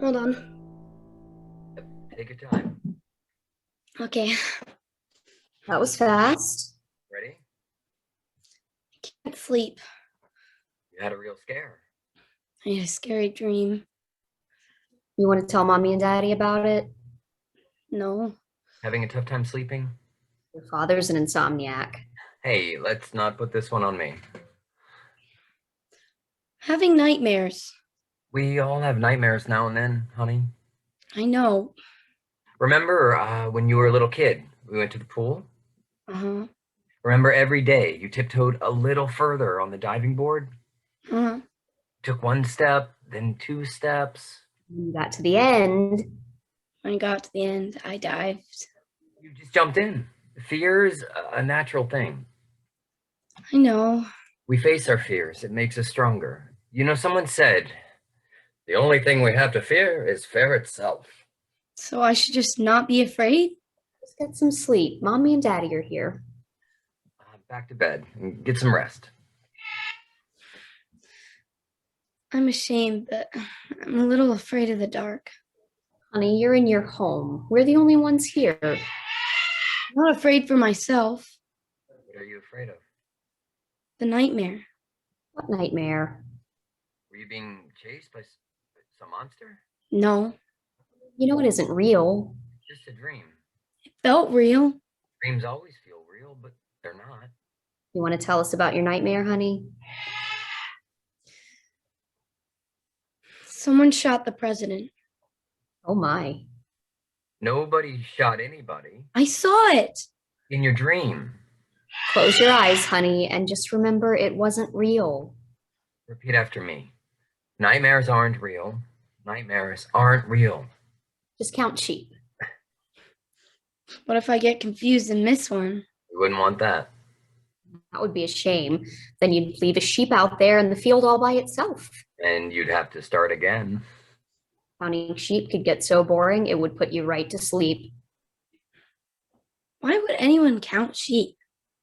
Hold on. Take your time. Okay. That was fast. Ready? I can't sleep. You had a real scare. I had a scary dream. You want to tell mommy and daddy about it? No. Having a tough time sleeping? Your father's an insomniac. Hey, let's not put this one on me. Having nightmares. We all have nightmares now and then, honey. I know. Remember when you were a little kid, we went to the pool? Uh-huh. Remember every day you tiptoed a little further on the diving board? Uh-huh. Took one step, then two steps. When you got to the end, When I got to the end, I dived. You just jumped in. Fear's a natural thing. I know. We face our fears. It makes us stronger. You know, someone said, the only thing we have to fear is fear itself. So I should just not be afraid? just get some sleep. Mommy and daddy are here. Back to bed and get some rest. I'm ashamed, but I'm a little afraid of the dark. Honey, you're in your home. We're the only ones here. I'm not afraid for myself. What are you afraid of? The nightmare. What nightmare? Were you being chased by some monster? No. You know it isn't real. Just a dream. It felt real. Dreams always feel real, but they're not. You want to tell us about your nightmare, honey? Someone shot the president. Oh my. Nobody shot anybody. I saw it. In your dream. Close your eyes, honey, and just remember it wasn't real. Repeat after me. Nightmares aren't real. Nightmares aren't real. Just count sheep. What if I get confused and miss one? We wouldn't want that. That would be a shame. Then you'd leave a sheep out there in the field all by itself. And you'd have to start again. Counting sheep could get so boring, it would put you right to sleep. Why would anyone count sheep?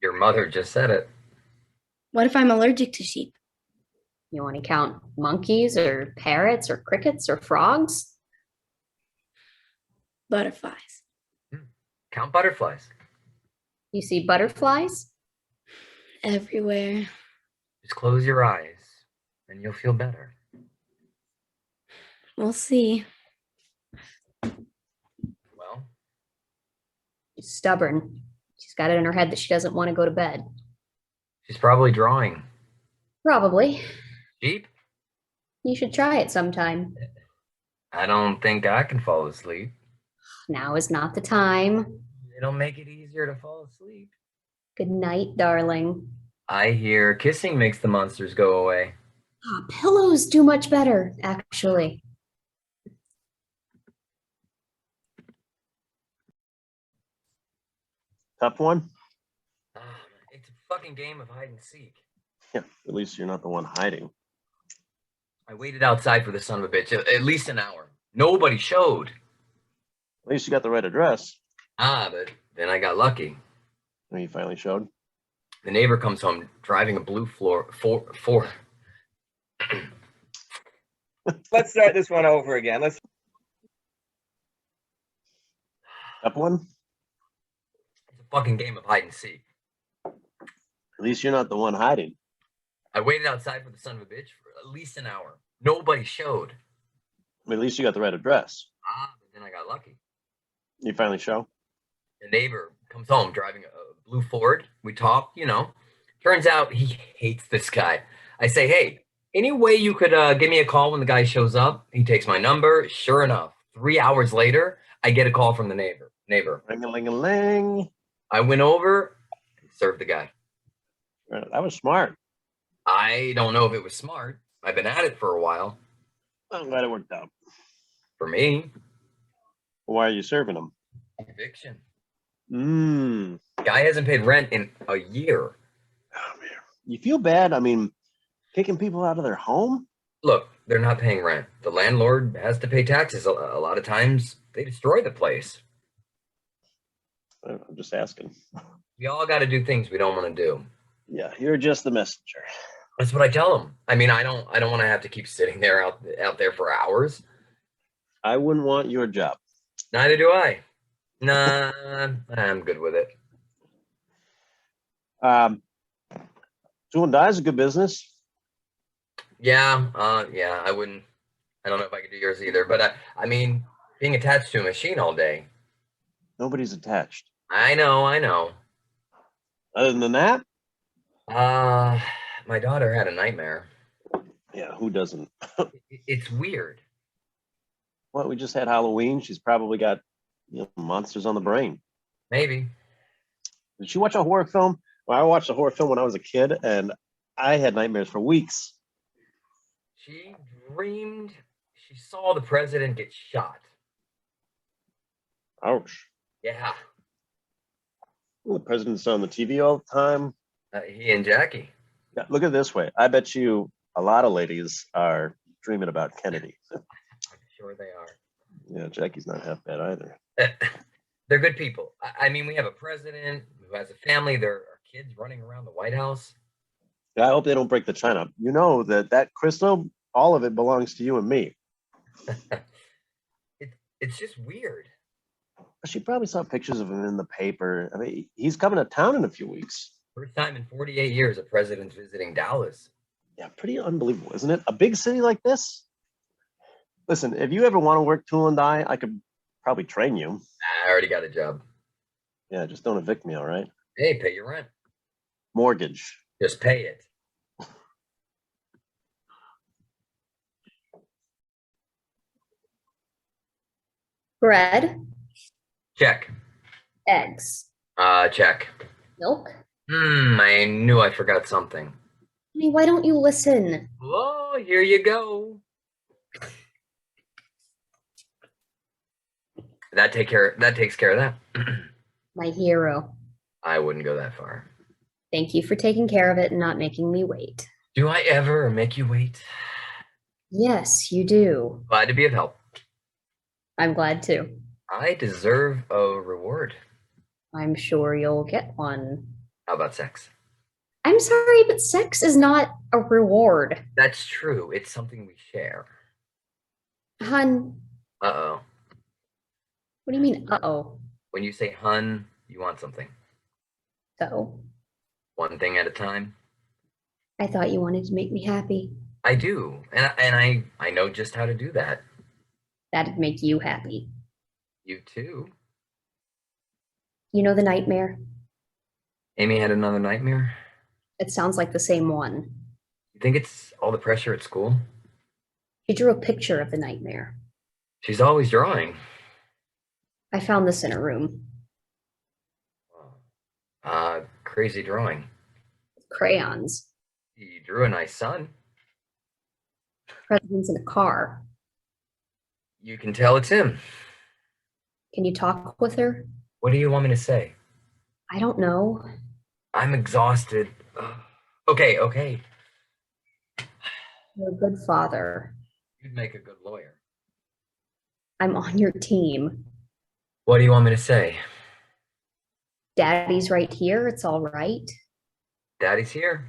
Your mother just said it. What if I'm allergic to sheep? You want to count monkeys or parrots or crickets or frogs? Butterflies. Count butterflies. You see butterflies? Everywhere. Just close your eyes and you'll feel better. We'll see. Well, She's stubborn. She's got it in her head that she doesn't want to go to bed. she's probably drawing. Probably. Sheep? You should try it sometime. I don't think I can fall asleep. Now is not the time. It'll make it easier to fall asleep. Good night, darling. I hear kissing makes the monsters go away. Ah, pillows do much better, actually. Tough one? It's a fucking game of hide and seek. Yeah, at least you're not the one hiding. I waited outside for the son of a bitch at least an hour. Nobody showed. At least you got the right address. But then I got lucky. When you finally showed. The neighbor comes home driving a blue Ford. Let's start this one over again. Tough one? It's a fucking game of hide and seek. At least you're not the one hiding. I waited outside for the son of a bitch for at least an hour. Nobody showed. At least you got the right address. But then I got lucky. You finally show. The neighbor comes home driving a blue Ford. We talk, you know. Turns out he hates this guy. I say, hey, any way you could give me a call when the guy shows up? He takes my number. Sure enough, 3 hours later, I get a call from the neighbor. Ring-a-ling-a-ling. I went over and served the guy. That was smart. I don't know if it was smart. I've been at it for a while. I'm glad it worked out. For me, Why are you serving them? eviction. Guy Guy hasn't paid rent in a year. Oh, man. You feel bad? I mean, kicking people out of their home? Look, they're not paying rent. The landlord has to pay taxes. A lot of times, they destroy the place. I'm just asking. We all got to do things we don't want to do. Yeah, you're just the messenger. That's what I tell them. I mean, I don't want to have to keep sitting there out there for hours. I wouldn't want your job. Neither do I. Nah, I'm good with it. Tool and die is a good business. Yeah, yeah, I wouldn't. I don't know if I could do yours either, but I mean, being attached to a machine all day. Nobody's attached. I know. Other than that, Uh, my daughter had a nightmare. yeah, who doesn't? It's weird. Well, we just had Halloween. She's probably got monsters on the brain. Maybe. Did she watch a horror film? Well, I watched a horror film when I was a kid, and I had nightmares for weeks. She dreamed she saw the president get shot. Ouch. Yeah, The president's on the TV all the time. he and Jackie. Yeah, look at it this way. I bet you a lot of ladies are dreaming about Kennedy. I'm sure they are. Yeah, Jackie's not half bad either. They're good people. I mean, we have a president who has a family. There are kids running around the White House. Yeah, I hope they don't break the china. You know that crystal, all of it belongs to you and me. It's just weird. She probably saw pictures of him in the paper. I mean, he's coming to town in a few weeks. First time in 48 years a president's visiting Dallas. Yeah, pretty unbelievable, isn't it? A big city like this? Listen, if you ever want to work tool and die, I could probably train you. I already got a job. Yeah, just don't evict me, all right? Hey, pay your rent. Mortgage. Just pay it. Bread, Check. eggs, Check. milk. I knew I forgot something. Honey, why don't you listen? Oh, here you go. That takes care of that. My hero. I wouldn't go that far. Thank you for taking care of it and not making me wait. Do I ever make you wait? Yes, you do. Glad to be of help. I'm glad too. I deserve a reward. I'm sure you'll get one. How about sex? I'm sorry, but sex is not a reward. That's true. It's something we share. Hun, Uh-oh. what do you mean, uh-oh? When you say hun, you want something. So, One thing at a time. I thought you wanted to make me happy. I do. And I know just how to do that. That'd make you happy. You too. You know the nightmare? Amy had another nightmare. It sounds like the same one. You think it's all the pressure at school? She drew a picture of the nightmare. She's always drawing. I found this in her room. Crazy drawing. Crayons. You drew a nice sun. President's in a car. You can tell it's him. Can you talk with her? What do you want me to say? I don't know. I'm exhausted. Okay. You're a good father. You'd make a good lawyer. I'm on your team. What do you want me to say? Daddy's right here. It's all right. Daddy's here.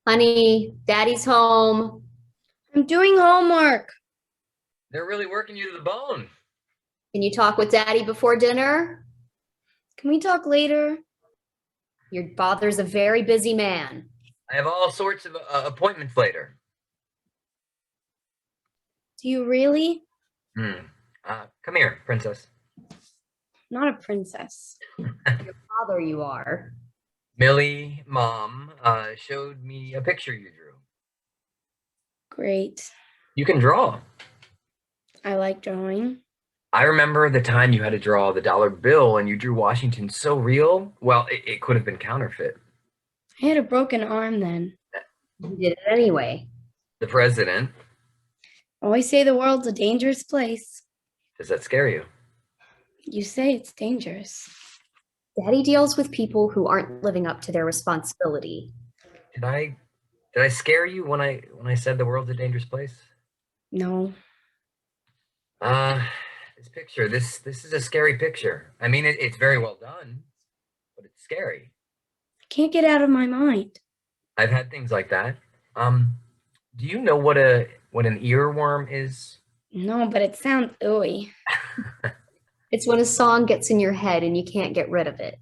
Honey, Daddy's home. I'm doing homework. They're really working you to the bone. Can you talk with Daddy before dinner? Can we talk later? Your father's a very busy man. I have all sorts of appointments later. Do you really? Come here, princess. Not a princess. Your father you are. Millie, Mom, showed me a picture you drew. Great. You can draw. I like drawing. I remember the time you had to draw the dollar bill and you drew Washington so real. Well, it could have been counterfeit. I had a broken arm then. You did it anyway. The president. Always say the world's a dangerous place. Does that scare you? You say it's dangerous. Daddy deals with people who aren't living up to their responsibility. Did I scare you when I said the world's a dangerous place? No. This picture, this is a scary picture. I mean, it's very well done, but it's scary. I can't get out of my mind. I've had things like that. Do you know what an earworm is? No, but it sounds ooey. It's when a song gets in your head and you can't get rid of it.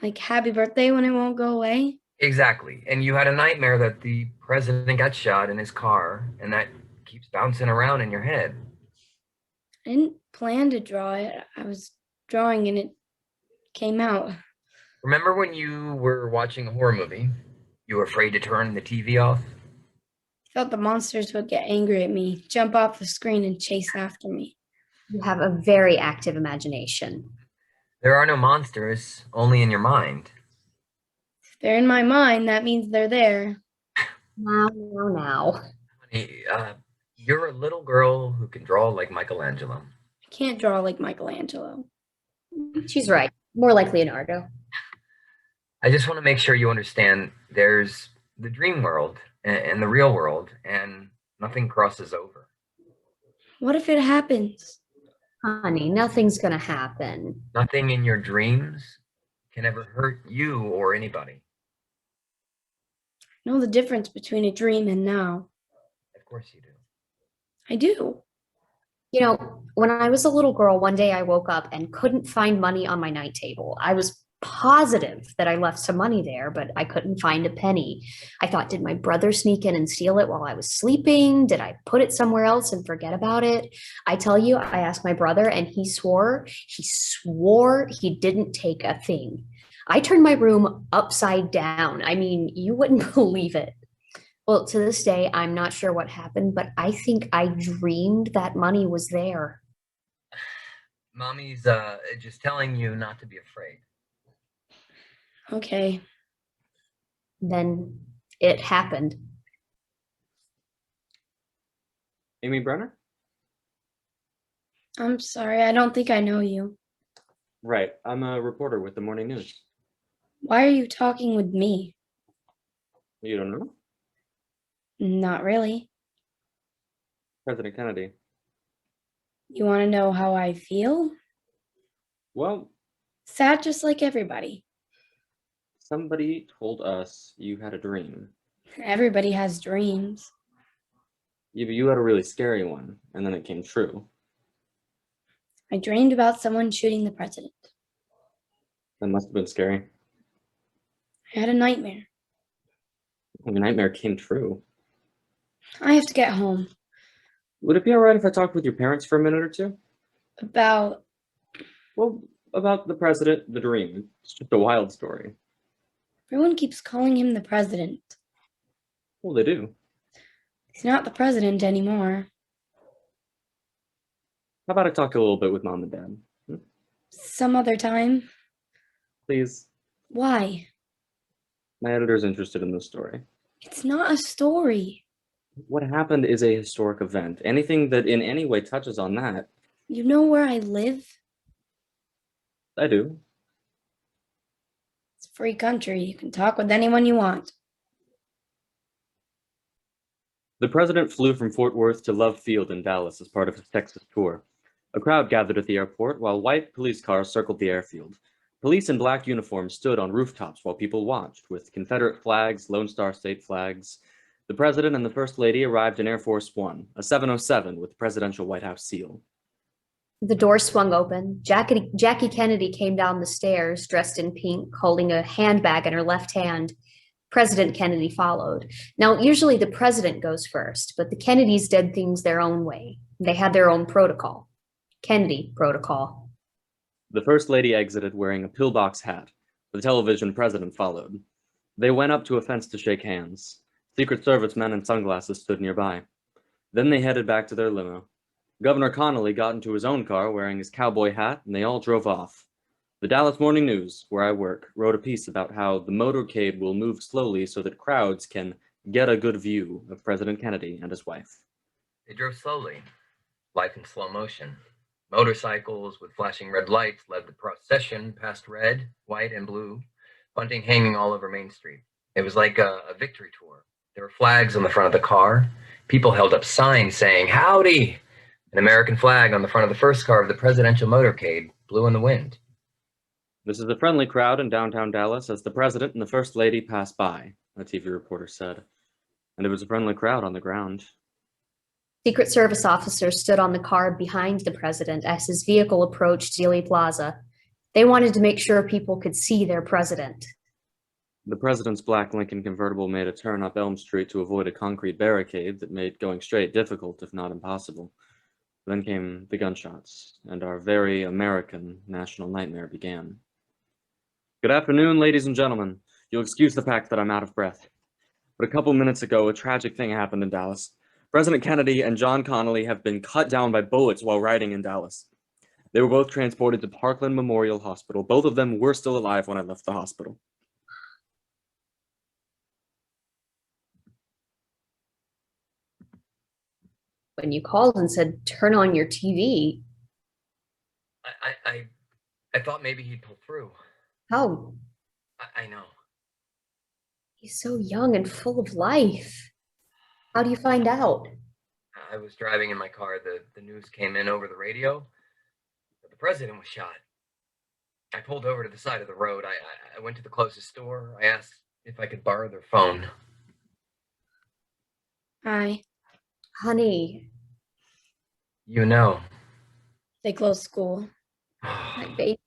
Like happy birthday when it won't go away. Exactly. And you had a nightmare that the president got shot in his car, and that keeps bouncing around in your head. I didn't plan to draw it. I was drawing and it came out. Remember when you were watching a horror movie? You were afraid to turn the TV off? I felt the monsters would get angry at me, jump off the screen, and chase after me. You have a very active imagination. There are no monsters, only in your mind. If they're in my mind, that means they're there. Now. Honey, you're a little girl who can draw like Michelangelo. I can't draw like Michelangelo. She's right. More like Leonardo. I just want to make sure you understand there's the dream world and the real world, and nothing crosses over. What if it happens? Honey, nothing's gonna happen. Nothing in your dreams can ever hurt you or anybody. I know the difference between a dream and now. Of course you do. I do. You know, when I was a little girl, one day I woke up and couldn't find money on my night table. I was positive that I left some money there, but I couldn't find a penny. I thought, did my brother sneak in and steal it while I was sleeping? Did I put it somewhere else and forget about it? I tell you, I asked my brother and he swore he didn't take a thing. I turned my room upside down. I mean, you wouldn't believe it. Well, to this day, I'm not sure what happened, but I think I dreamed that money was there. Mommy's just telling you not to be afraid. Okay. Then it happened. Amy Brenner? I'm sorry. I don't think I know you. Right. I'm a reporter with the Morning News. Why are you talking with me? You don't know? Not really. President Kennedy. You want to know how I feel? Well, Sad just like everybody. somebody told us you had a dream. Everybody has dreams. Yeah, but you had a really scary one, and then it came true. I dreamed about someone shooting the president. That must have been scary. I had a nightmare. Your nightmare came true. I have to get home. Would it be all right if I talked with your parents for a minute or two? About Well, about the president, the dream. It's just a wild story. everyone keeps calling him the president. Well, they do. He's not the president anymore. How about I talk a little bit with Mom and Dad? Some other time. Please. Why? My editor's interested in this story. It's not a story. What happened is a historic event. Anything that in any way touches on that, You know where I live? I do. It's a free country. You can talk with anyone you want. The president flew from Fort Worth to Love Field in Dallas as part of his Texas tour. A crowd gathered at the airport while white police cars circled the airfield. Police in black uniforms stood on rooftops while people watched, with Confederate flags, Lone Star State flags. The president and the First Lady arrived in Air Force One, a 707 with the presidential White House seal. The door swung open. Jackie Kennedy came down the stairs, dressed in pink, holding a handbag in her left hand. President Kennedy followed. Now, usually the president goes first, but the Kennedys did things their own way. They had their own protocol. Kennedy protocol. The First Lady exited wearing a pillbox hat. The television president followed. They went up to a fence to shake hands. Secret Service men in sunglasses stood nearby. Then they headed back to their limo. Governor Connolly got into his own car wearing his cowboy hat, and they all drove off. The Dallas Morning News, where I work, wrote a piece about how the motorcade will move slowly so that crowds can get a good view of President Kennedy and his wife. They drove slowly, life in slow motion. Motorcycles with flashing red lights led the procession past red, white, and blue, bunting hanging all over Main Street. It was like a victory tour. There were flags on the front of the car. People held up signs saying, "Howdy!" An American flag on the front of the first car of the presidential motorcade blew in the wind. This is a friendly crowd in downtown Dallas as the president and the First Lady passed by, a TV reporter said. And it was a friendly crowd on the ground. Secret Service officers stood on the car behind the president as his vehicle approached Dealey Plaza. They wanted to make sure people could see their president. The president's black Lincoln convertible made a turn up Elm Street to avoid a concrete barricade that made going straight difficult, if not impossible. Then came the gunshots, and our very American national nightmare began. Good afternoon, ladies and gentlemen. You'll excuse the fact that I'm out of breath. But a couple minutes ago, a tragic thing happened in Dallas. President Kennedy and John Connally have been cut down by bullets while riding in Dallas. They were both transported to Parkland Memorial Hospital. Both of them were still alive when I left the hospital. When you called and said, turn on your TV, I thought maybe he'd pull through. how? I know. He's so young and full of life. How do you find out? I was driving in my car. The news came in over the radio that the president was shot. I pulled over to the side of the road. I went to the closest store. I asked if I could borrow their phone. Hi. Honey, You know. They closed school. my baby,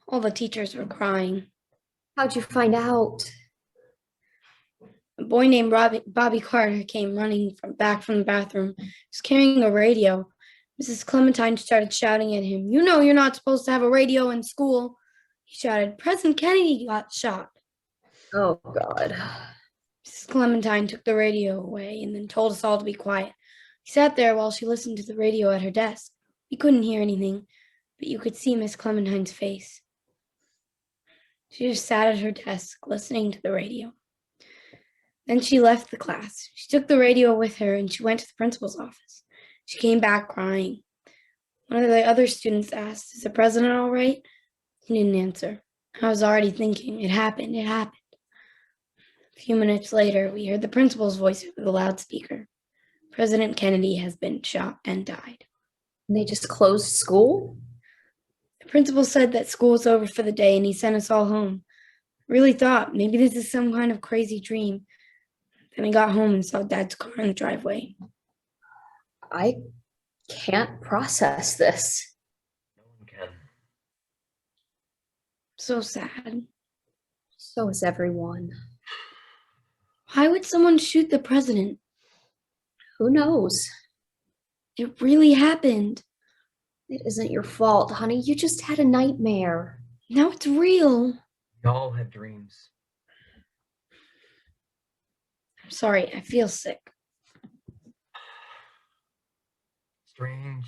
All the teachers were crying. how'd you find out? A boy named Bobby Carter came running back from the bathroom. He was carrying a radio. Mrs. Clementine started shouting at him, "You know you're not supposed to have a radio in school." He shouted, "President Kennedy got shot." Oh, God. Mrs. Clementine took the radio away and then told us all to be quiet. We sat there while she listened to the radio at her desk. We couldn't hear anything, but you could see Miss Clementine's face. She just sat at her desk listening to the radio. Then she left the class. She took the radio with her and she went to the principal's office. She came back crying. One of the other students asked, "Is the president all right?" He didn't answer. I was already thinking, it happened. A few minutes later, we heard the principal's voice over the loudspeaker. President Kennedy has been shot and died. And they just closed school? The principal said that school was over for the day and he sent us all home. I really thought maybe this is some kind of crazy dream. Then I got home and saw Dad's car in the driveway. I can't process this. No one can. So sad. So is everyone. Why would someone shoot the president? Who knows? It really happened. It isn't your fault, honey. You just had a nightmare. Now it's real. We all have dreams. I'm sorry, I feel sick. Strange.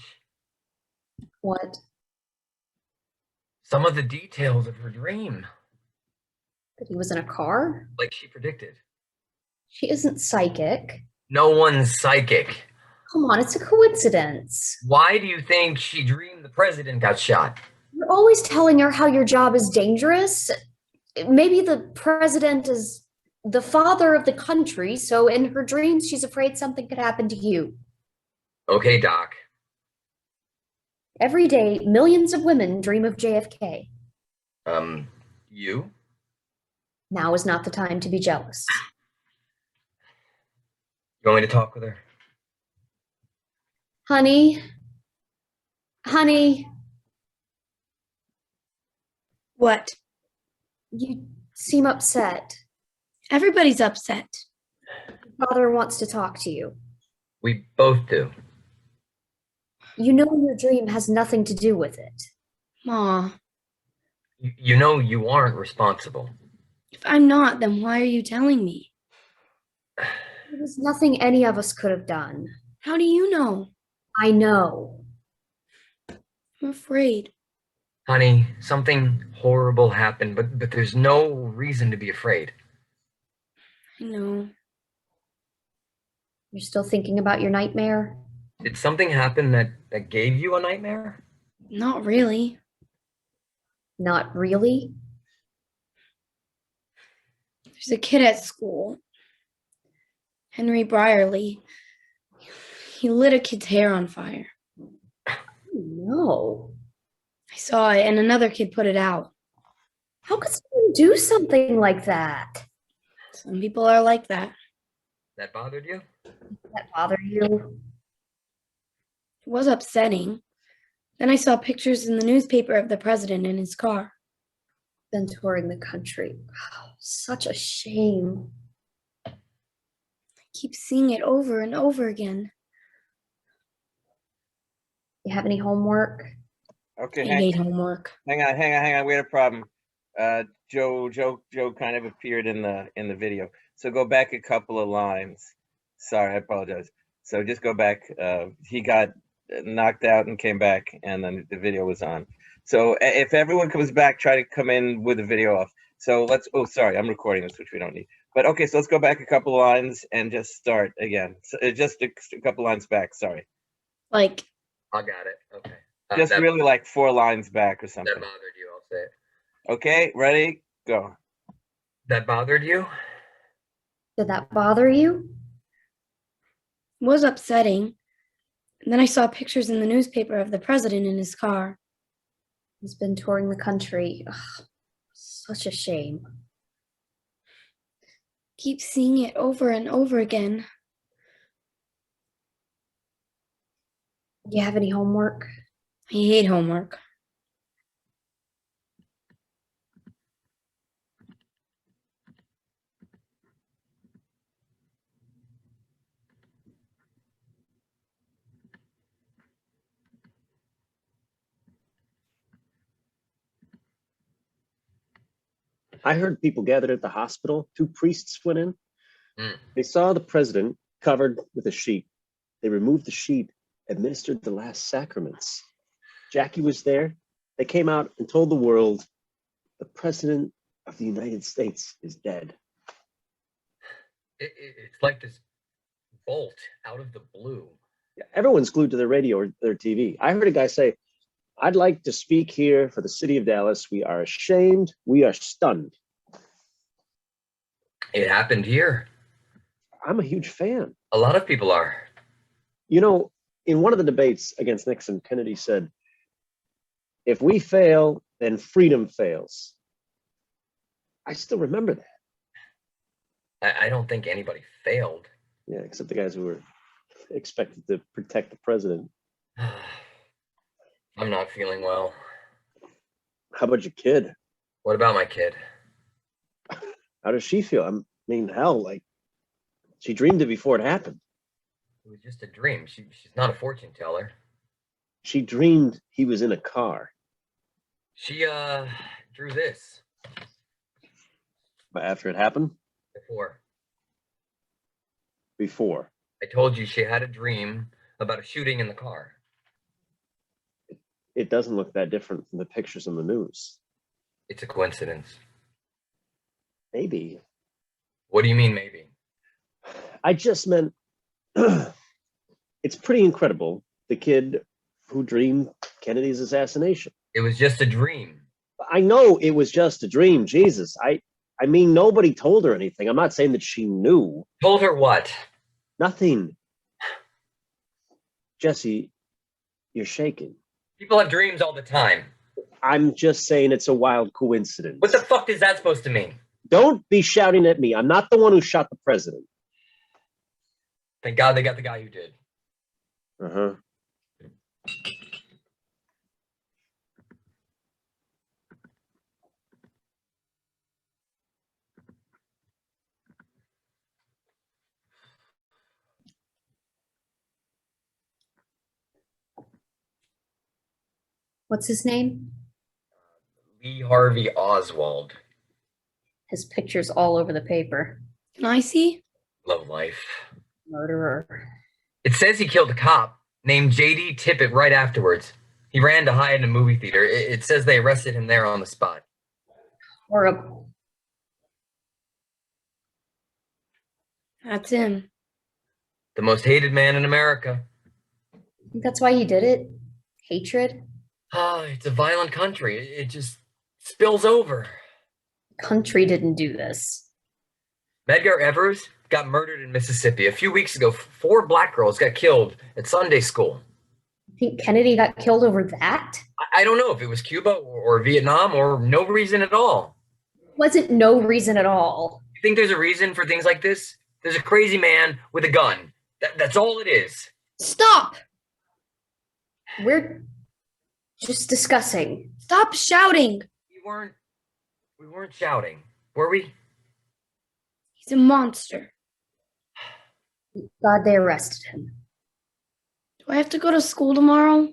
What? Some of the details of her dream, That he was in a car? like she predicted. She isn't psychic. No one's psychic. Come on, it's a coincidence. Why do you think she dreamed the president got shot? You're always telling her how your job is dangerous. Maybe the president is the father of the country, so in her dreams, she's afraid something could happen to you. Okay, Doc. Every day, millions of women dream of JFK. You? Now is not the time to be jealous. You want me to talk with her? Honey, What? you seem upset. Everybody's upset. Your father wants to talk to you. We both do. You know your dream has nothing to do with it. Ma, You know you aren't responsible. if I'm not, then why are you telling me? There was nothing any of us could have done. How do you know? I know. I'm afraid. Honey, something horrible happened, but there's no reason to be afraid. I know. You're still thinking about your nightmare? Did something happen that gave you a nightmare? Not really. Not really? There's a kid at school, Henry Brierly. He lit a kid's hair on fire. No. I saw it, and another kid put it out. How could someone do something like that? Some people are like that. That bothered you? That bother you? It was upsetting. Then I saw pictures in the newspaper of the president in his car. Been touring the country. Oh, such a shame. I keep seeing it over and over again. You have any homework? Okay, I hate homework. hang on. We had a problem. Joe kind of appeared in the video. So go back a couple of lines. Sorry, I apologize. So just go back. He got knocked out and came back, and then the video was on. So if everyone comes back, try to come in with the video off. So let's. Oh, sorry, I'm recording this, which we don't need. But okay, so let's go back a couple of lines and just start again. So just a couple lines back. Sorry. Like, I got it. Okay. Just that, really like 4 lines back or that something. bothered you, I'll say it. Okay, ready? Go. That bothered you? Did that bother you? it was upsetting. And then I saw pictures in the newspaper of the president in his car. He's been touring the country. Ugh, such a shame. Keep seeing it over and over again. Do you have any homework? I hate homework. I heard people gathered at the hospital. 2 priests went in. Mm. They saw the president covered with a sheet. They removed the sheet, administered the last sacraments. Jackie was there. They came out and told the world, the president of the United States is dead. It's like this bolt out of the blue. Everyone's glued to their radio or their TV. I heard a guy say, I'd like to speak here for the city of Dallas. We are ashamed. We are stunned. It happened here. I'm a huge fan. A lot of people are. You know, in one of the debates against Nixon, Kennedy said, if we fail, then freedom fails. I still remember that. I don't think anybody failed. Yeah, except the guys who were expected to protect the president. I'm not feeling well. How about your kid? What about my kid? How does she feel? I mean, hell, like, she dreamed it before it happened. It was just a dream. She's not a fortune teller. She dreamed he was in a car. She drew this But after it happened? Before. I told you she had a dream about a shooting in the car. It doesn't look that different from the pictures in the news. It's a coincidence. Maybe. What do you mean, maybe? I just meant it's pretty incredible. The kid who dreamed Kennedy's assassination. It was just a dream. I know it was just a dream. Jesus. I mean, nobody told her anything. I'm not saying that she knew. Told her what? Nothing. Jesse, you're shaking. People have dreams all the time. I'm just saying it's a wild coincidence. What the fuck is that supposed to mean? Don't be shouting at me. I'm not the one who shot the president. Thank God they got the guy who did. Uh-huh. What's his name? Lee Harvey Oswald. His picture's all over the paper. Can I see? Love life. Murderer. It says he killed a cop named J.D. Tippit right afterwards. He ran to hide in a movie theater. It says they arrested him there on the spot. Horrible. That's him. The most hated man in America. I think that's why he did it. Hatred. It's a violent country. It just spills over. Country didn't do this. Medgar Evers got murdered in Mississippi. A few weeks ago, 4 black girls got killed at Sunday school. I think Kennedy got killed over that? I don't know if it was Cuba or Vietnam or no reason at all. Wasn't no reason at all. You think there's a reason for things like this? There's a crazy man with a gun. That's all it is. Stop! We're just discussing. Stop shouting. We weren't shouting, were we? He's a monster. God, they arrested him. Do I have to go to school tomorrow?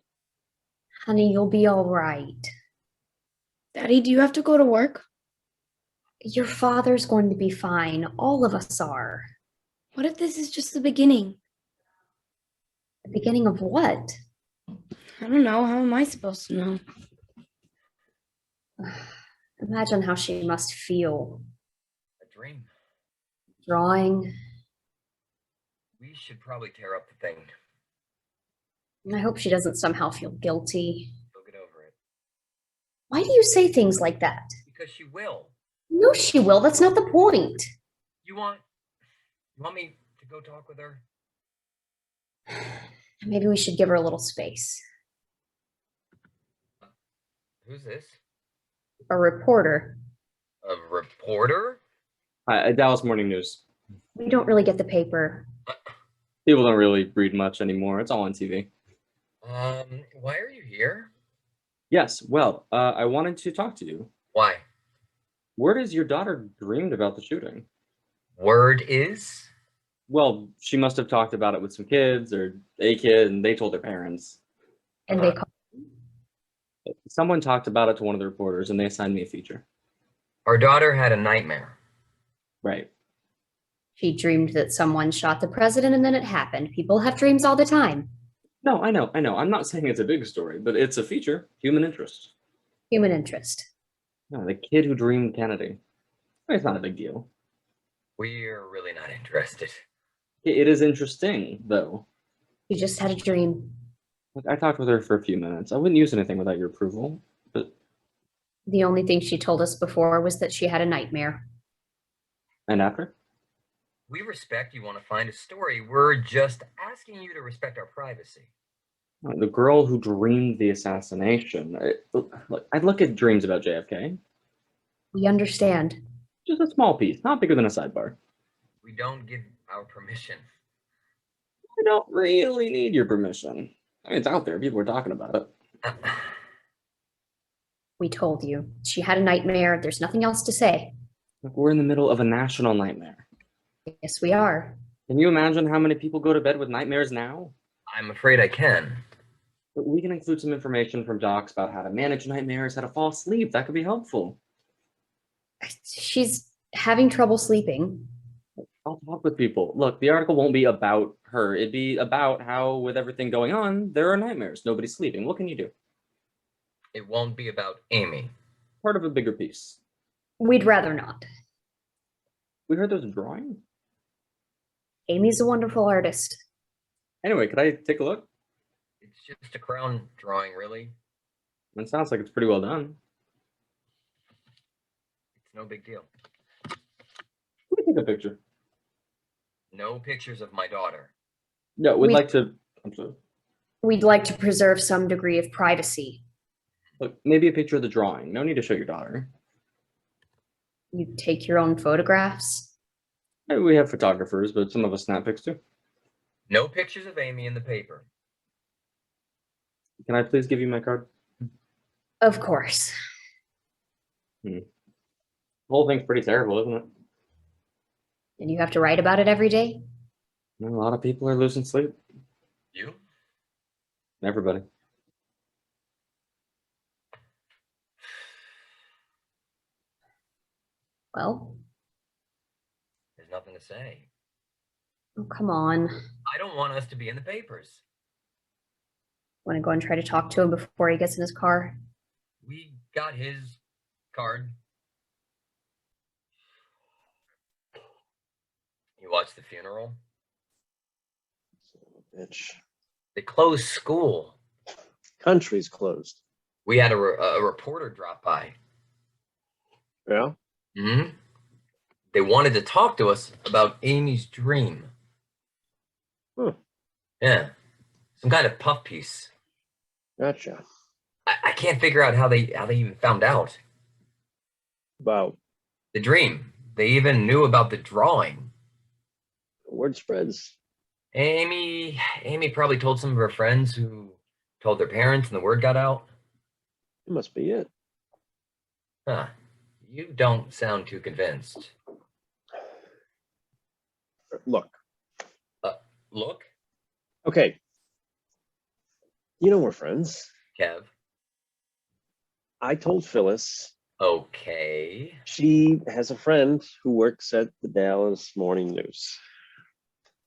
Honey, you'll be all right. Daddy, do you have to go to work? Your father's going to be fine. All of us are. What if this is just the beginning? The beginning of what? I don't know. How am I supposed to know? Imagine how she must feel. A dream. Drawing. We should probably tear up the thing. I hope she doesn't somehow feel guilty. She'll get over it. Why do you say things like that? Because she will. No, she will. That's not the point. You want me to go talk with her? Maybe we should give her a little space. Who's this? A reporter. A reporter? Hi, Dallas Morning News. We don't really get the paper. People don't really read much anymore. It's all on TV. Why are you here? Yes, well, I wanted to talk to you. Why? Word is your daughter dreamed about the shooting. Word is? Well, she must have talked about it with some kids or a kid, and they told their parents. And they call. Someone talked about it to one of the reporters, and they assigned me a feature. Our daughter had a nightmare. Right. She dreamed that someone shot the president and then it happened. People have dreams all the time. No, I know. I'm not saying it's a big story, but it's a feature. Human interest. Human interest. No, the kid who dreamed Kennedy. It's not a big deal. We're really not interested. It is interesting, though. She just had a dream. Look, I talked with her for a few minutes. I wouldn't use anything without your approval, but... The only thing she told us before was that she had a nightmare. And after? We respect you want to find a story. We're just asking you to respect our privacy. The girl who dreamed the assassination. I'd look at dreams about JFK. We understand. Just a small piece, not bigger than a sidebar. We don't give our permission. I don't really need your permission. I mean, it's out there. People are talking about it. We told you. She had a nightmare. There's nothing else to say. Look, we're in the middle of a national nightmare. Yes, we are. Can you imagine how many people go to bed with nightmares now? I'm afraid I can. But we can include some information from docs about how to manage nightmares, how to fall asleep. That could be helpful. She's having trouble sleeping. I'll talk with people. Look, the article won't be about her. It'd be about how, with everything going on, there are nightmares. Nobody's sleeping. What can you do? It won't be about Amy. Part of a bigger piece. We'd rather not. We heard there's a drawing. Amy's a wonderful artist. Anyway, could I take a look? It's just a crown drawing, really. It sounds like it's pretty well done. It's no big deal. Let me take a picture. No pictures of my daughter. No, we'd like to... I'm sorry. We'd like to preserve some degree of privacy. Look, maybe a picture of the drawing. No need to show your daughter. You take your own photographs? Maybe we have photographers, but some of us snap pics too. No pictures of Amy in the paper. Can I please give you my card? Of course. The whole thing's pretty terrible, isn't it? And you have to write about it every day? A lot of people are losing sleep. You? Everybody. Well, There's nothing to say. oh, come on. I don't want us to be in the papers. Want to go and try to talk to him before he gets in his car? We got his card. You watched the funeral? Son of a bitch. They closed school. Country's closed. We had a reporter drop by. Yeah? Hmm. They wanted to talk to us about Amy's dream. Huh. Yeah. Some kind of puff piece. Gotcha. I can't figure out how they even found out. About The dream. They even knew about the drawing. word spreads. Amy probably told some of her friends who told their parents and the word got out? It must be it. Huh. You don't sound too convinced. Look, Look, okay. You know we're friends. Kev. I told Phyllis Okay. she has a friend who works at the Dallas Morning News.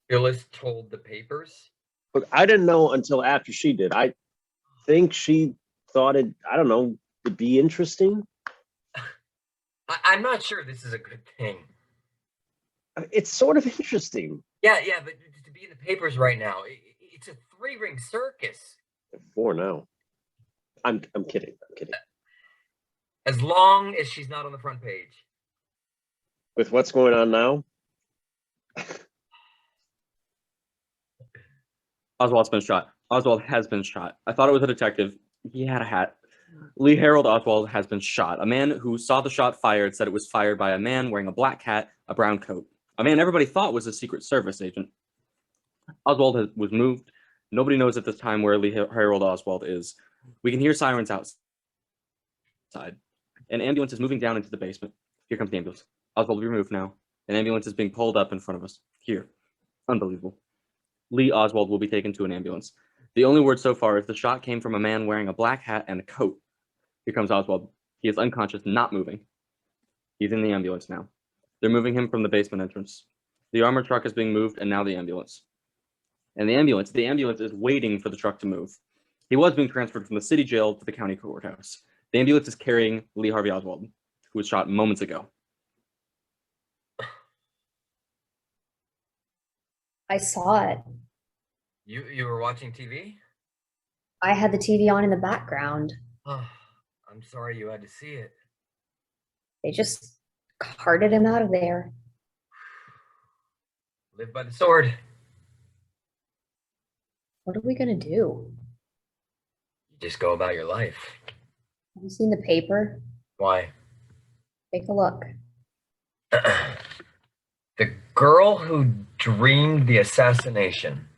Phyllis told the papers? But I didn't know until after she did. I think she thought it, I don't know, would be interesting. I'm not sure this is a good thing. It's sort of interesting. Yeah, but to be in the papers right now, it's a 3-ring circus. 4 now. I'm kidding. I'm kidding. As long as she's not on the front page. With what's going on now, Oswald's been shot. Oswald has been shot. I thought it was a detective. He had a hat. Lee Harold Oswald has been shot. A man who saw the shot fired said it was fired by a man wearing a black hat, a brown coat. A man everybody thought was a Secret Service agent. Oswald was moved. Nobody knows at this time where Lee Harold Oswald is. We can hear sirens outside. An ambulance is moving down into the basement. Here comes the ambulance. Oswald will be removed now. An ambulance is being pulled up in front of us. Here. Unbelievable. Lee Oswald will be taken to an ambulance. The only word so far is the shot came from a man wearing a black hat and a coat. Here comes Oswald. He is unconscious, not moving. He's in the ambulance now. They're moving him from the basement entrance. The armored truck is being moved, and now the ambulance. And the ambulance is waiting for the truck to move. He was being transferred from the city jail to the county courthouse. The ambulance is carrying Lee Harvey Oswald, who was shot moments ago. I saw it. You were watching TV? I had the TV on in the background. Oh, I'm sorry you had to see it. They just carted him out of there. Live by the sword. What are we gonna do? You just go about your life. Have you seen the paper? Why? Take a look. The girl who dreamed the assassination.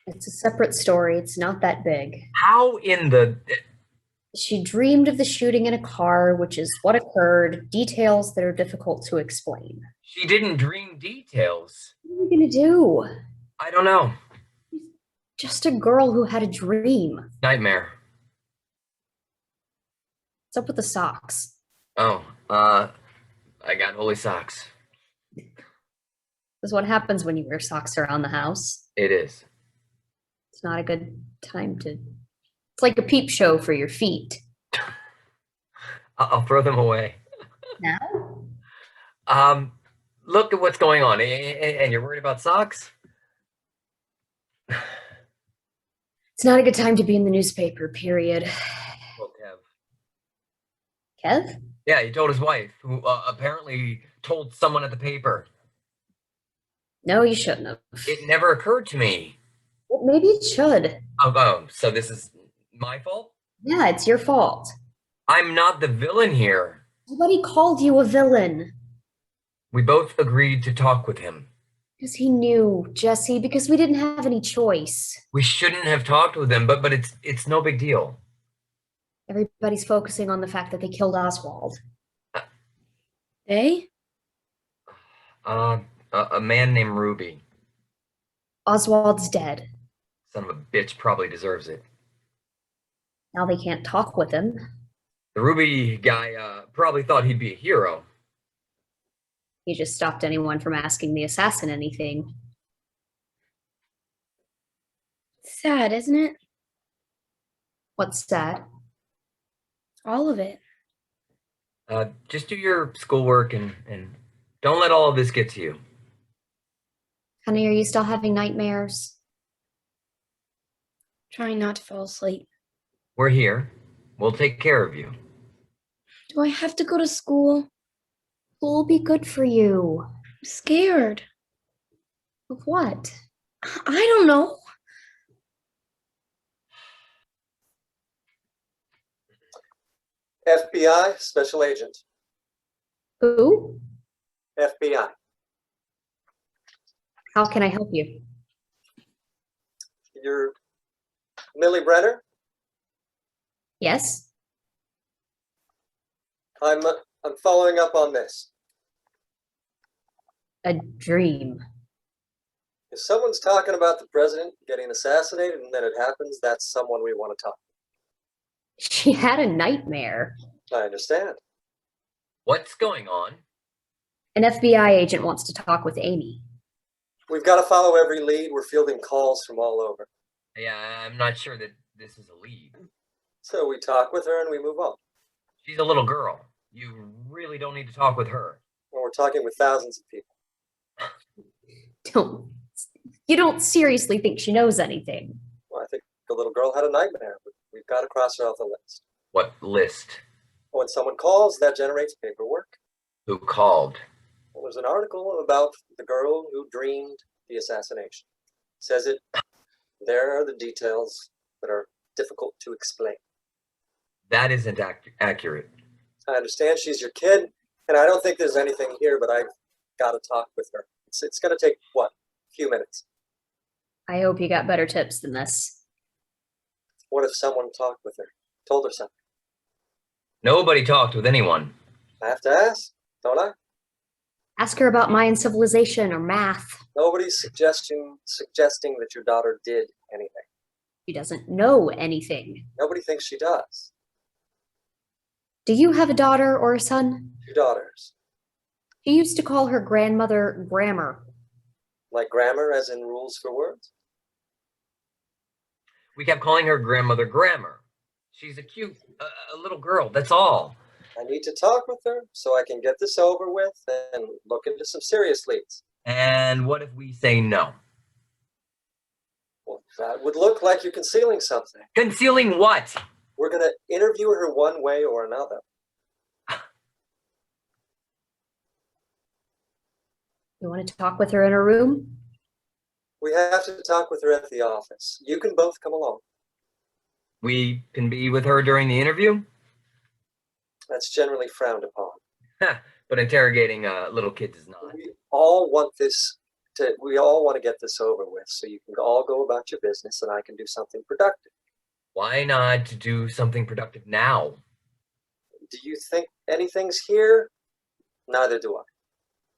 It's a separate story. It's not that big. How in the... She dreamed of the shooting in a car, which is what occurred. Details that are difficult to explain. She didn't dream details. What are we gonna do? I don't know. Just a girl who had a dream. Nightmare. What's up with the socks? Oh, I got holy socks. This is what happens when you wear socks around the house. It is. It's not a good time to... It's like a peep show for your feet. I'll throw them away. Now? Look at what's going on. And you're worried about socks? It's not a good time to be in the newspaper, period. Well, Kev? yeah, he told his wife, who apparently told someone at the paper. No, you shouldn't have. It never occurred to me. Well, maybe it should. Oh, so this is my fault? Yeah, it's your fault. I'm not the villain here. Nobody called you a villain. We both agreed to talk with him. Because he knew, Jesse, because we didn't have any choice. We shouldn't have talked with him, but it's no big deal. Everybody's focusing on the fact that they killed Oswald. They? A man named Ruby. Oswald's dead. Son of a bitch probably deserves it. Now they can't talk with him. The Ruby guy probably thought he'd be a hero. He just stopped anyone from asking the assassin anything. Sad, isn't it? What's sad? All of it. Just do your schoolwork and don't let all of this get to you. Honey, are you still having nightmares? Trying not to fall asleep. We're here. We'll take care of you. Do I have to go to school? School will be good for you. I'm scared. Of what? I don't know. FBI Special Agent. Who? FBI. How can I help you? You're Millie Brenner? Yes? I'm following up on this. A dream. If someone's talking about the president getting assassinated and then it happens, that's someone we want to talk She had a nightmare. to. I understand. What's going on? An FBI agent wants to talk with Amy. We've got to follow every lead. We're fielding calls from all over. Yeah, I'm not sure that this is a lead. So we talk with her and we move on. She's a little girl. You really don't need to talk with her. Well, we're talking with thousands of people. You don't seriously think she knows anything? Well, I think the little girl had a nightmare, but we've got to cross her off the list. What list? When someone calls, that generates paperwork. Who called? Well, there's an article about the girl who dreamed the assassination. Says it. There are the details that are difficult to explain. That isn't accurate. I understand she's your kid, and I don't think there's anything here, but I've got to talk with her. It's going to take, what, a few minutes? I hope you got better tips than this. What if someone talked with her, told her something? Nobody talked with anyone. I have to ask, don't I? Ask her about Mayan civilization or math. Nobody's suggesting that your daughter did anything. She doesn't know anything. Nobody thinks she does. Do you have a daughter or a son? 2 daughters. She used to call her grandmother Grammar. Like grammar, as in rules for words? We kept calling her grandmother Grammar. She's a cute, a little girl, that's all. I need to talk with her so I can get this over with and look into some serious leads. And what if we say no? Well, that would look like you're concealing something. Concealing what? We're going to interview her one way or another. You want to talk with her in her room? We have to talk with her at the office. You can both come along. We can be with her during the interview? That's generally frowned upon. But interrogating little kids is not. We all want to get this over with so you can all go about your business and I can do something productive. Why not do something productive now? Do you think anything's here? Neither do I.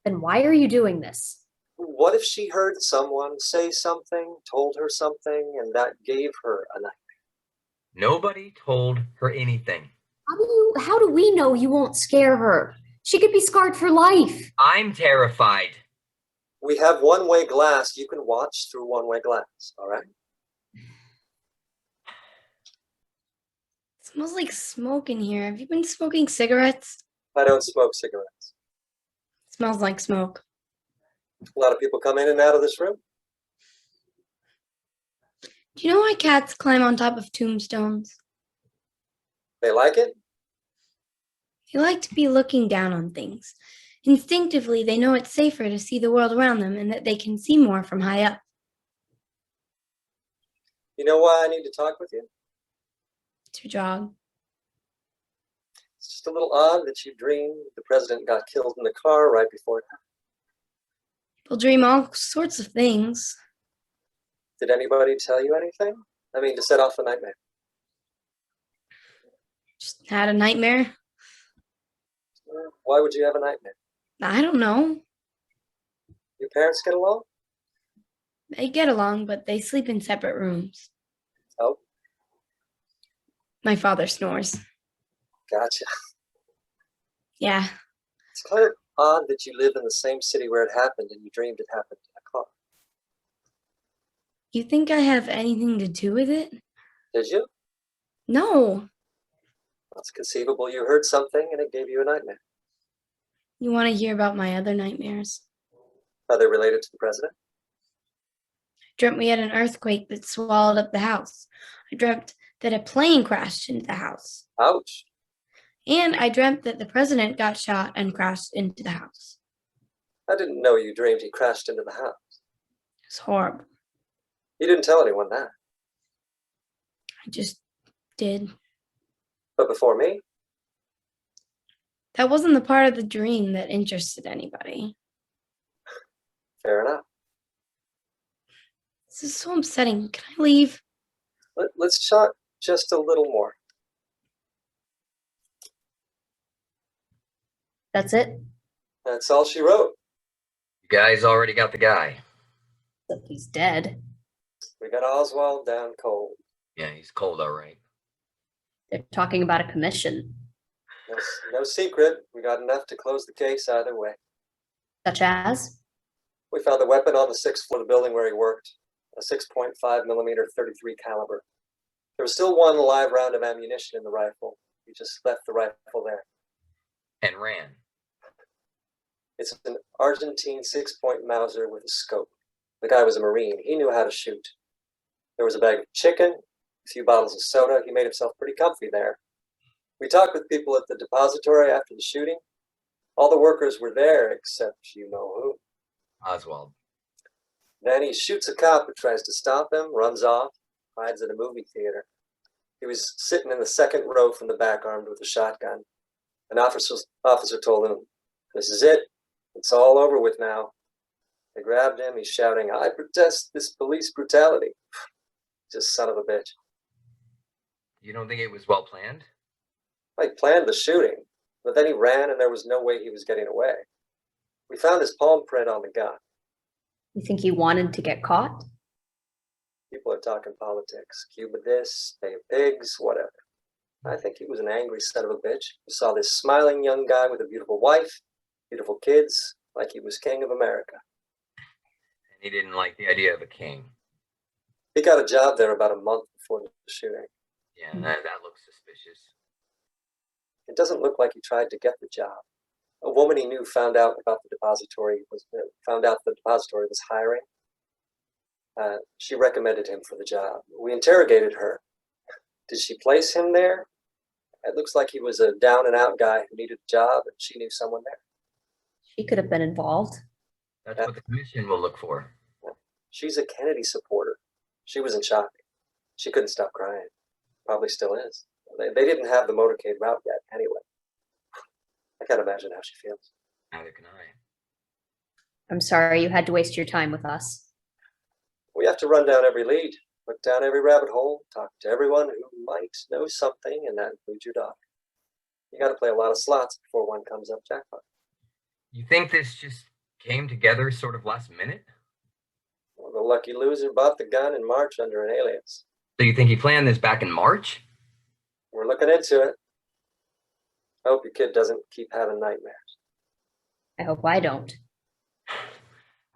Then why are you doing this? What if she heard someone say something, told her something, and that gave her a nightmare? Nobody told her anything. How do we know you won't scare her? She could be scarred for life. I'm terrified. We have one-way glass. You can watch through one-way glass, all right? It smells like smoke in here. Have you been smoking cigarettes? I don't smoke cigarettes. It smells like smoke. A lot of people come in and out of this room. Do you know why cats climb on top of tombstones? They like it? They like to be looking down on things. Instinctively, they know it's safer to see the world around them and that they can see more from high up. You know why I need to talk with you? It's your job. It's just a little odd that you dreamed the president got killed in the car right before it happened. People dream all sorts of things. Did anybody tell you anything? I mean, to set off a nightmare. Just had a nightmare. Why would you have a nightmare? I don't know. Your parents get along? They get along, but they sleep in separate rooms. Oh, My father snores. gotcha. Yeah. It's kind of odd that you live in the same city where it happened and you dreamed it happened in a car. You think I have anything to do with it? Did you? No. It's conceivable you heard something and it gave you a nightmare. You want to hear about my other nightmares? Are they related to the president? I dreamt we had an earthquake that swallowed up the house. I dreamt that a plane crashed into the house. Ouch. And I dreamt that the president got shot and crashed into the house. I didn't know you dreamed he crashed into the house. It's horrible. You didn't tell anyone that. I just did. But before me? That wasn't the part of the dream that interested anybody. Fair enough. This is so upsetting. Can I leave? Let's talk just a little more. That's it? That's all she wrote. You guys already got the guy. Except he's dead. We got Oswald down cold. Yeah, he's cold, all right. They're talking about a commission. No secret. We got enough to close the case either way. Such as? We found the weapon on the 6th floor of the building where he worked, a 6.5 millimeter 33 caliber. There was still one live round of ammunition in the rifle. He just left the rifle there. And ran. It's an Argentine 6-point Mauser with a scope. The guy was a Marine. He knew how to shoot. There was a bag of chicken, a few bottles of soda. He made himself pretty comfy there. We talked with people at the depository after the shooting. All the workers were there except you know who. Oswald. Then he shoots a cop who tries to stop him, runs off, hides at a movie theater. He was sitting in the second row from the back armed with a shotgun. An officer told him, "This is it. It's all over with now." They grabbed him. He's shouting, "I protest this police brutality." Just son of a bitch. You don't think it was well planned? I planned the shooting, but then he ran and there was no way he was getting away. We found his palm print on the gun. You think he wanted to get caught? People are talking politics. Cuba this, Bay of Pigs, whatever. I think he was an angry son of a bitch who saw this smiling young guy with a beautiful wife, beautiful kids, like he was king of America. And he didn't like the idea of a king. He got a job there about a month before the shooting. Yeah, that looks suspicious. It doesn't look like he tried to get the job. A woman he knew found out the depository was hiring. She recommended him for the job. We interrogated her. Did she place him there? It looks like he was a down and out guy who needed a job, and she knew someone there. She could have been involved. That's what the commission will look for. She's a Kennedy supporter. She was in shock. She couldn't stop crying. Probably still is. They didn't have the motorcade route yet, anyway. I can't imagine how she feels. Neither can I. I'm sorry you had to waste your time with us. We have to run down every lead, look down every rabbit hole, talk to everyone who might know something, and that includes your dog. You got to play a lot of slots before one comes up jackpot. You think this just came together sort of last minute? Well, the lucky loser bought the gun in March under an alias. So you think he planned this back in March? We're looking into it. I hope your kid doesn't keep having nightmares. I hope I don't.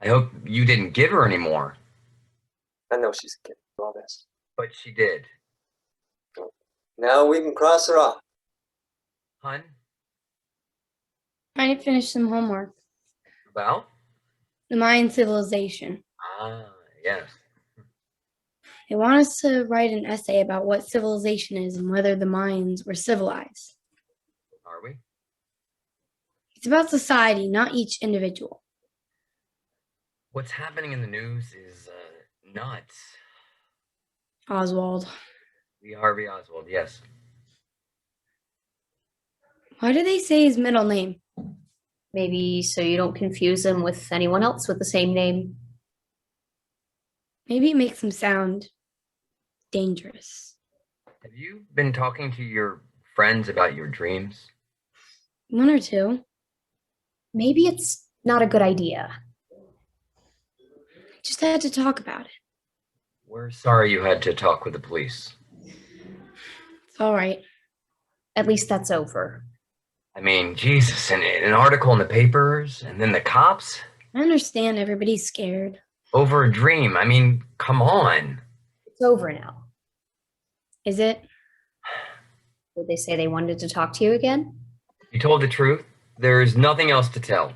I hope you didn't give her any more. I know she's a kid for all this. But she did. Now we can cross her off. Hun? Trying to finish some homework. About? The Mayan civilization. Ah, yes. They want us to write an essay about what civilization is and whether the Mayans were civilized. Are we? It's about society, not each individual. What's happening in the news is nuts. Oswald. Lee Harvey Oswald, yes. Why do they say his middle name? Maybe so you don't confuse him with anyone else with the same name. Maybe it makes him sound dangerous. Have you been talking to your friends about your dreams? One or two. Maybe it's not a good idea. Just had to talk about it. We're sorry you had to talk with the police. It's all right. At least that's over. I mean, Jesus, and an article in the papers, and then the cops? I understand everybody's scared. Over a dream. I mean, come on. It's over now. Is it? Did they say they wanted to talk to you again? You told the truth. There's nothing else to tell.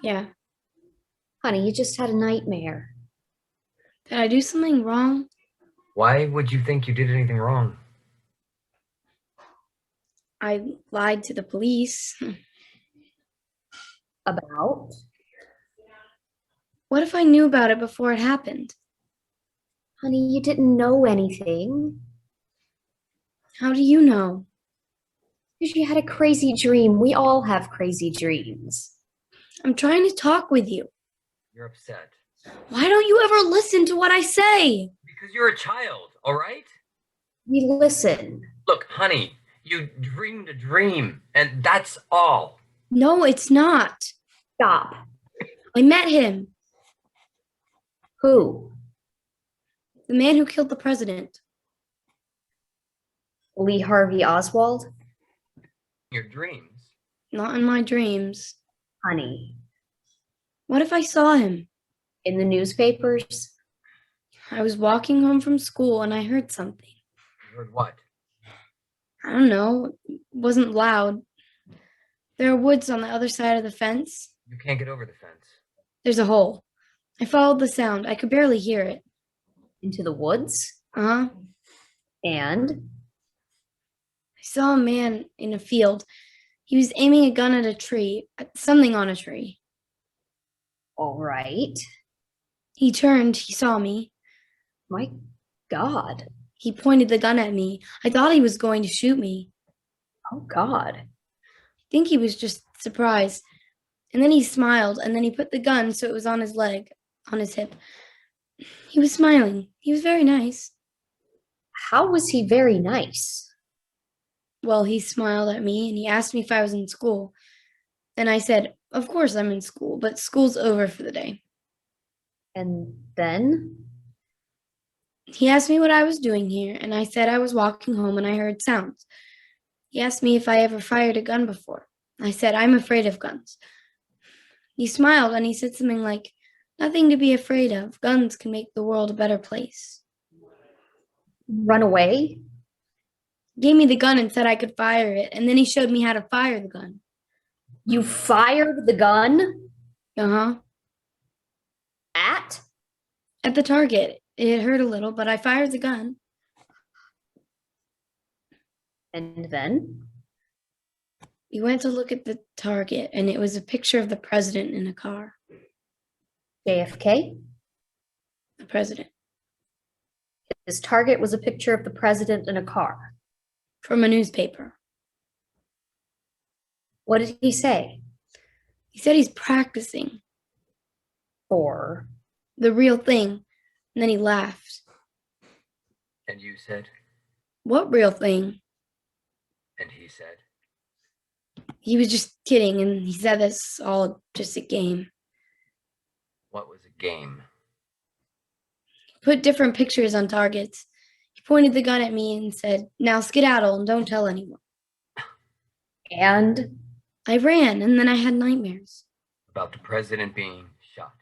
Yeah. Honey, you just had a nightmare. Did I do something wrong? Why would you think you did anything wrong? I lied to the police. About? What if I knew about it before it happened? Honey, you didn't know anything. How do you know? Because you had a crazy dream. We all have crazy dreams. I'm trying to talk with you. You're upset. Why don't you ever listen to what I say? Because you're a child, all right? We listen. Look, honey, You dreamed a dream, and that's all. No, it's not. Stop. I met him, Who? the man who killed the president. Lee Harvey Oswald? Your dreams. Not in my dreams. Honey, What if I saw him? in the newspapers? I was walking home from school and I heard something. You heard what? I don't know. It wasn't loud. There are woods on the other side of the fence. You can't get over the fence. There's a hole. I followed the sound. I could barely hear it. Into the woods? Uh-huh. And I saw a man in a field. He was aiming a gun at a tree, at something on a tree. all right. He turned. He saw me. My God. He pointed the gun at me. I thought he was going to shoot me. Oh God. I think he was just surprised. And then he smiled, and then he put the gun so it was on his leg, on his hip. He was smiling. He was very nice. How was he very nice? Well, he smiled at me and he asked me if I was in school. And I said, of course I'm in school, but school's over for the day. And then? He asked me what I was doing here, and I said I was walking home and I heard sounds. He asked me if I ever fired a gun before. I said, I'm afraid of guns. He smiled and he said something like, nothing to be afraid of. Guns can make the world a better place. Run away? Gave me the gun and said I could fire it, and then he showed me how to fire the gun. You fired the gun? Uh-huh. At the target. It hurt a little, but I fired the gun. And then? We went to look at the target, and it was a picture of the president in a car. JFK? The president. His target was a picture of the president in a car. From a newspaper. What did he say? He said he's practicing. For? The real thing. And then he laughed. And you said? What real thing? And he said? He was just kidding, and he said that's all just a game. What was a game? He put different pictures on targets. He pointed the gun at me and said, now skedaddle and don't tell anyone. And? I ran, and then I had nightmares. About the president being shot.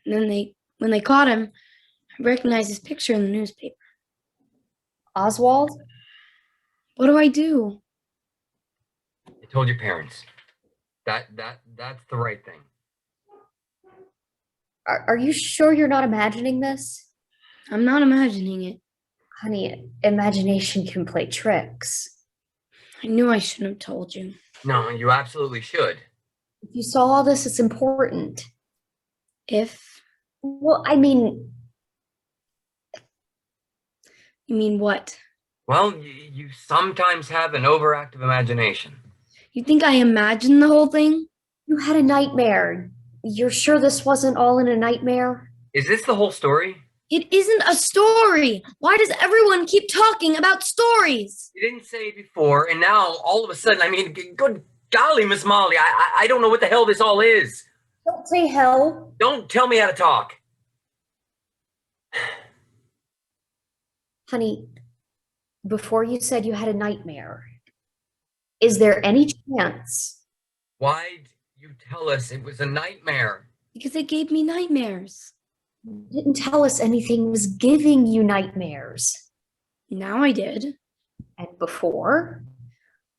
And then when they caught him, I recognized his picture in the newspaper. Oswald? What do I do? I told your parents. That's the right thing. Are you sure you're not imagining this? I'm not imagining it. Honey, imagination can play tricks. I knew I shouldn't have told you. No, you absolutely should. If you saw all this, it's important. If? Well, I mean... You mean what? Well, you sometimes have an overactive imagination. You think I imagined the whole thing? You had a nightmare. You're sure this wasn't all in a nightmare? Is this the whole story? It isn't a story. Why does everyone keep talking about stories? You didn't say before, and now all of a sudden, I mean, good golly, Miss Molly, I don't know what the hell this all is. Don't say hell. Don't tell me how to talk. Honey, before you said you had a nightmare, is there any chance? Why'd you tell us it was a nightmare? Because it gave me nightmares. You didn't tell us anything was giving you nightmares. Now I did. And before? I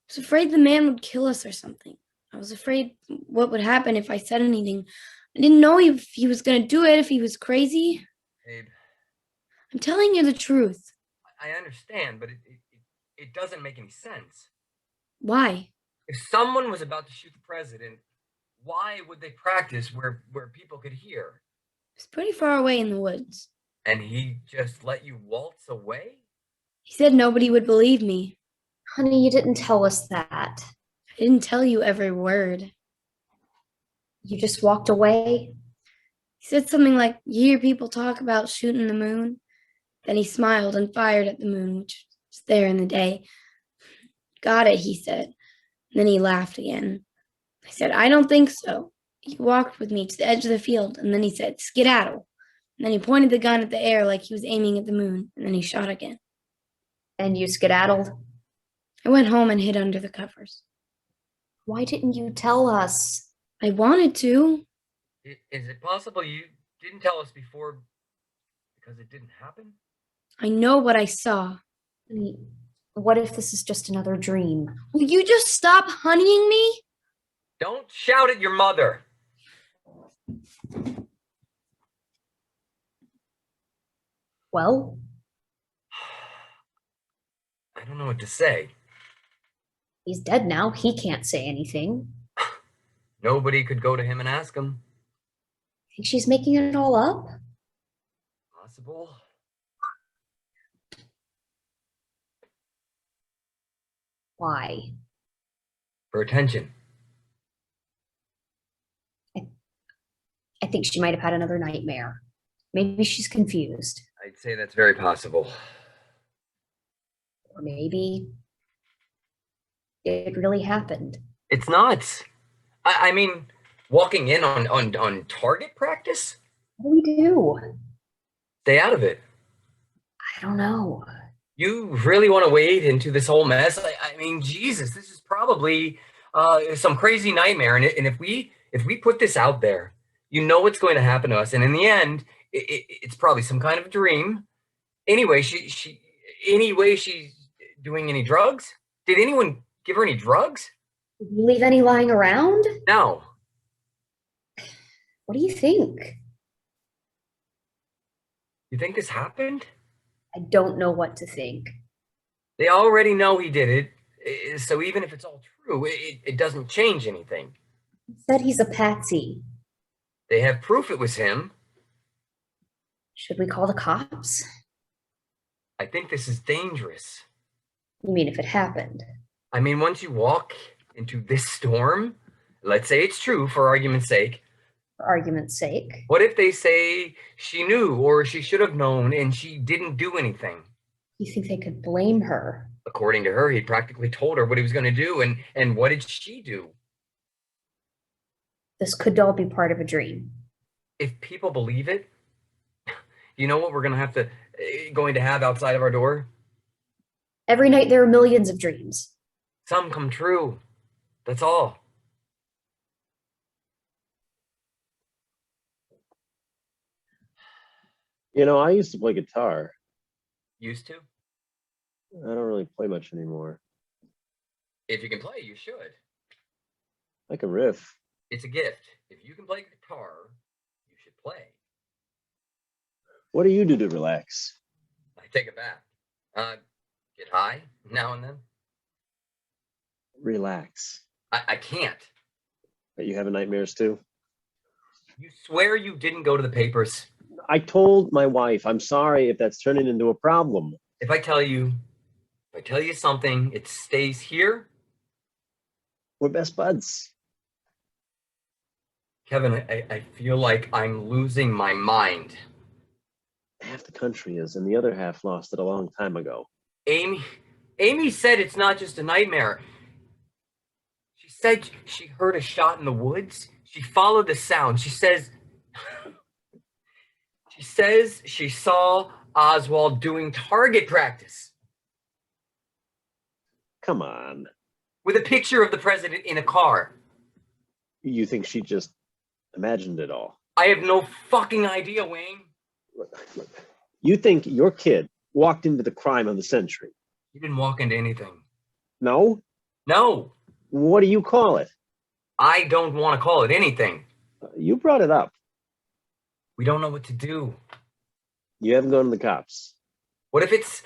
was afraid the man would kill us or something. I was afraid what would happen if I said anything. I didn't know if he was going to do it, if he was crazy. Babe, I'm telling you the truth. I understand, but it doesn't make any sense. Why? If someone was about to shoot the president, why would they practice where people could hear? It was pretty far away in the woods. And he just let you waltz away? He said nobody would believe me. Honey, you didn't tell us that. I didn't tell you every word. You just walked away? He said something like, you hear people talk about shooting the moon? Then he smiled and fired at the moon, which was there in the day. Got it, he said. Then he laughed again. I said, I don't think so. He walked with me to the edge of the field, and then he said, skedaddle. And then he pointed the gun at the air like he was aiming at the moon, and then he shot again. And you skedaddled? I went home and hid under the covers. Why didn't you tell us? I wanted to. Is it possible you didn't tell us before because it didn't happen? I know what I saw. I mean, what if this is just another dream? Will you just stop honeying me? Don't shout at your mother. Well, I don't know what to say. he's dead now. He can't say anything. Nobody could go to him and ask him. Think she's making it all up? Possible. Why? For attention. I think she might have had another nightmare. Maybe she's confused. I'd say that's very possible. Or maybe it really happened. It's nuts. I mean, walking in on target practice? What do we do? Stay out of it. I don't know. You really want to wade into this whole mess? I mean, Jesus, this is probably some crazy nightmare. And if we put this out there, you know what's going to happen to us. And in the end, it's probably some kind of dream. Anyway, she's doing any drugs? Did anyone give her any drugs? Did you leave any lying around? No. What do you think? You think this happened? I don't know what to think. They already know he did it. So even if it's all true, it doesn't change anything. He said he's a patsy. They have proof it was him. Should we call the cops? I think this is dangerous. You mean if it happened? I mean, once you walk into this storm, let's say it's true for argument's sake. For argument's sake. What if they say she knew or she should have known and she didn't do anything? You think they could blame her? According to her, he practically told her what he was going to do. And what did she do? This could all be part of a dream. If people believe it, you know what we're going to have outside of our door? Every night there are millions of dreams. Some come true. That's all. You know, I used to play guitar. Used to? I don't really play much anymore. If you can play, you should. I can riff. It's a gift. If you can play guitar, you should play. What do you do to relax? I take a bath. Get high now and then. Relax. I can't. But you having nightmares too? You swear you didn't go to the papers? I told my wife, I'm sorry if that's turning into a problem. If I tell you something, it stays here? We're best buds. Kevin, I feel like I'm losing my mind. Half the country is, and the other half lost it a long time ago. Amy said it's not just a nightmare. She said she heard a shot in the woods. She followed the sound. She says she saw Oswald doing target practice. Come on. With a picture of the president in a car. You think she just imagined it all? I have no fucking idea, Wayne. Look. You think your kid walked into the crime of the century? He didn't walk into anything. No? No. What do you call it? I don't want to call it anything. You brought it up. We don't know what to do. You haven't gone to the cops. What if it's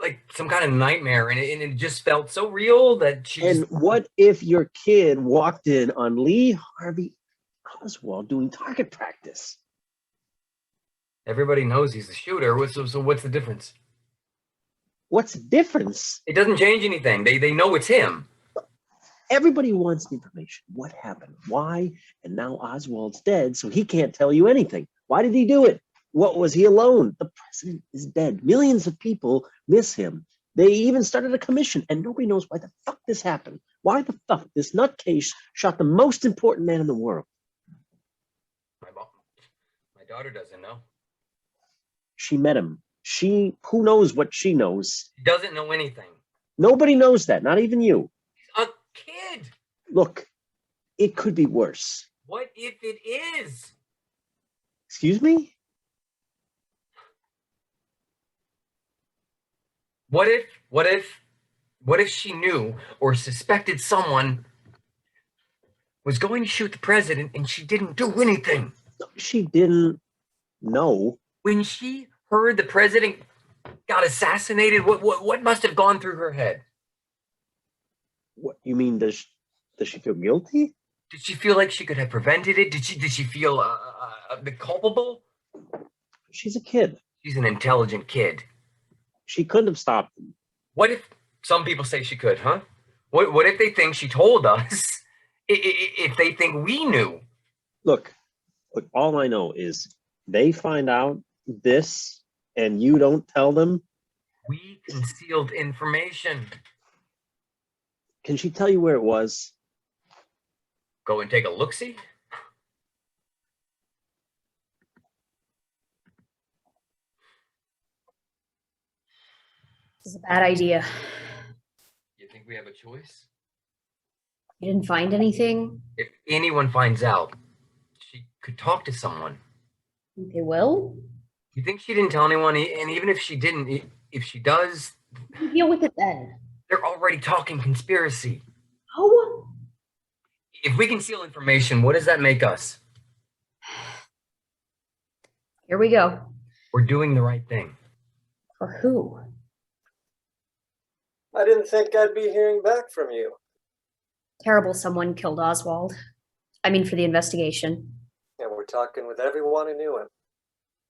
like some kind of nightmare and it just felt so real that she And what if your kid walked in on Lee Harvey Oswald doing target practice? Everybody knows he's the shooter. So what's the difference? What's the difference? It doesn't change anything. They know it's him. Everybody wants information. What happened? Why? And now Oswald's dead, so he can't tell you anything. Why did he do it? What was he alone? The president is dead. Millions of people miss him. They even started a commission, and nobody knows why the fuck this happened. Why the fuck this nutcase shot the most important man in the world? My daughter doesn't know. She met him. Who knows what she knows? She doesn't know anything. Nobody knows that, not even you. She's a kid. Look, it could be worse. What if it is? Excuse me? What if she knew or suspected someone was going to shoot the president and she didn't do anything? She didn't know. When she heard the president got assassinated, what must have gone through her head? What you mean? Does she feel guilty? Did she feel like she could have prevented it? Did she feel culpable? She's a kid. She's an intelligent kid. She couldn't have stopped him. What if some people say she could, huh? What if they think she told us? If they think we knew? Look, all I know is they find out this and you don't tell them. We concealed information. Can she tell you where it was? Go and take a look-see? This is a bad idea. You think we have a choice? You didn't find anything? If anyone finds out, she could talk to someone. They will? You think she didn't tell anyone? And even if she didn't, if she does, Deal with it then. they're already talking conspiracy. Oh. If we conceal information, what does that make us? Here we go. We're doing the right thing. For who? I didn't think I'd be hearing back from you. Terrible someone killed Oswald. I mean, for the investigation. And we're talking with everyone who knew him.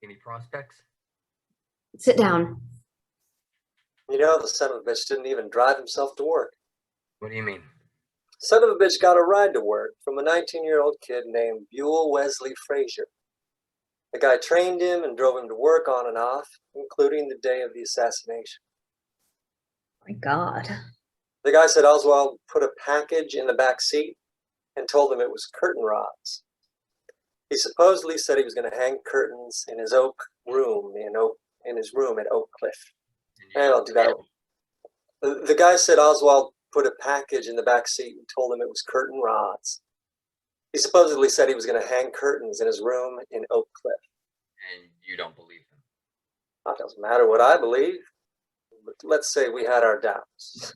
Any prospects? Sit down. You know, the son of a bitch didn't even drive himself to work. What do you mean? Son of a bitch got a ride to work from a 19-year-old kid named Buell Wesley Frazier. The guy trained him and drove him to work on and off, including the day of the assassination. My God. The guy said Oswald put a package in the back seat and told him it was curtain rods. He supposedly said he was going to hang curtains in his oak room in his room at Oak Cliff. And I'll do that. The guy said Oswald put a package in the back seat and told him it was curtain rods. He supposedly said he was going to hang curtains in his room in Oak Cliff. And you don't believe him? It doesn't matter what I believe. But let's say we had our doubts.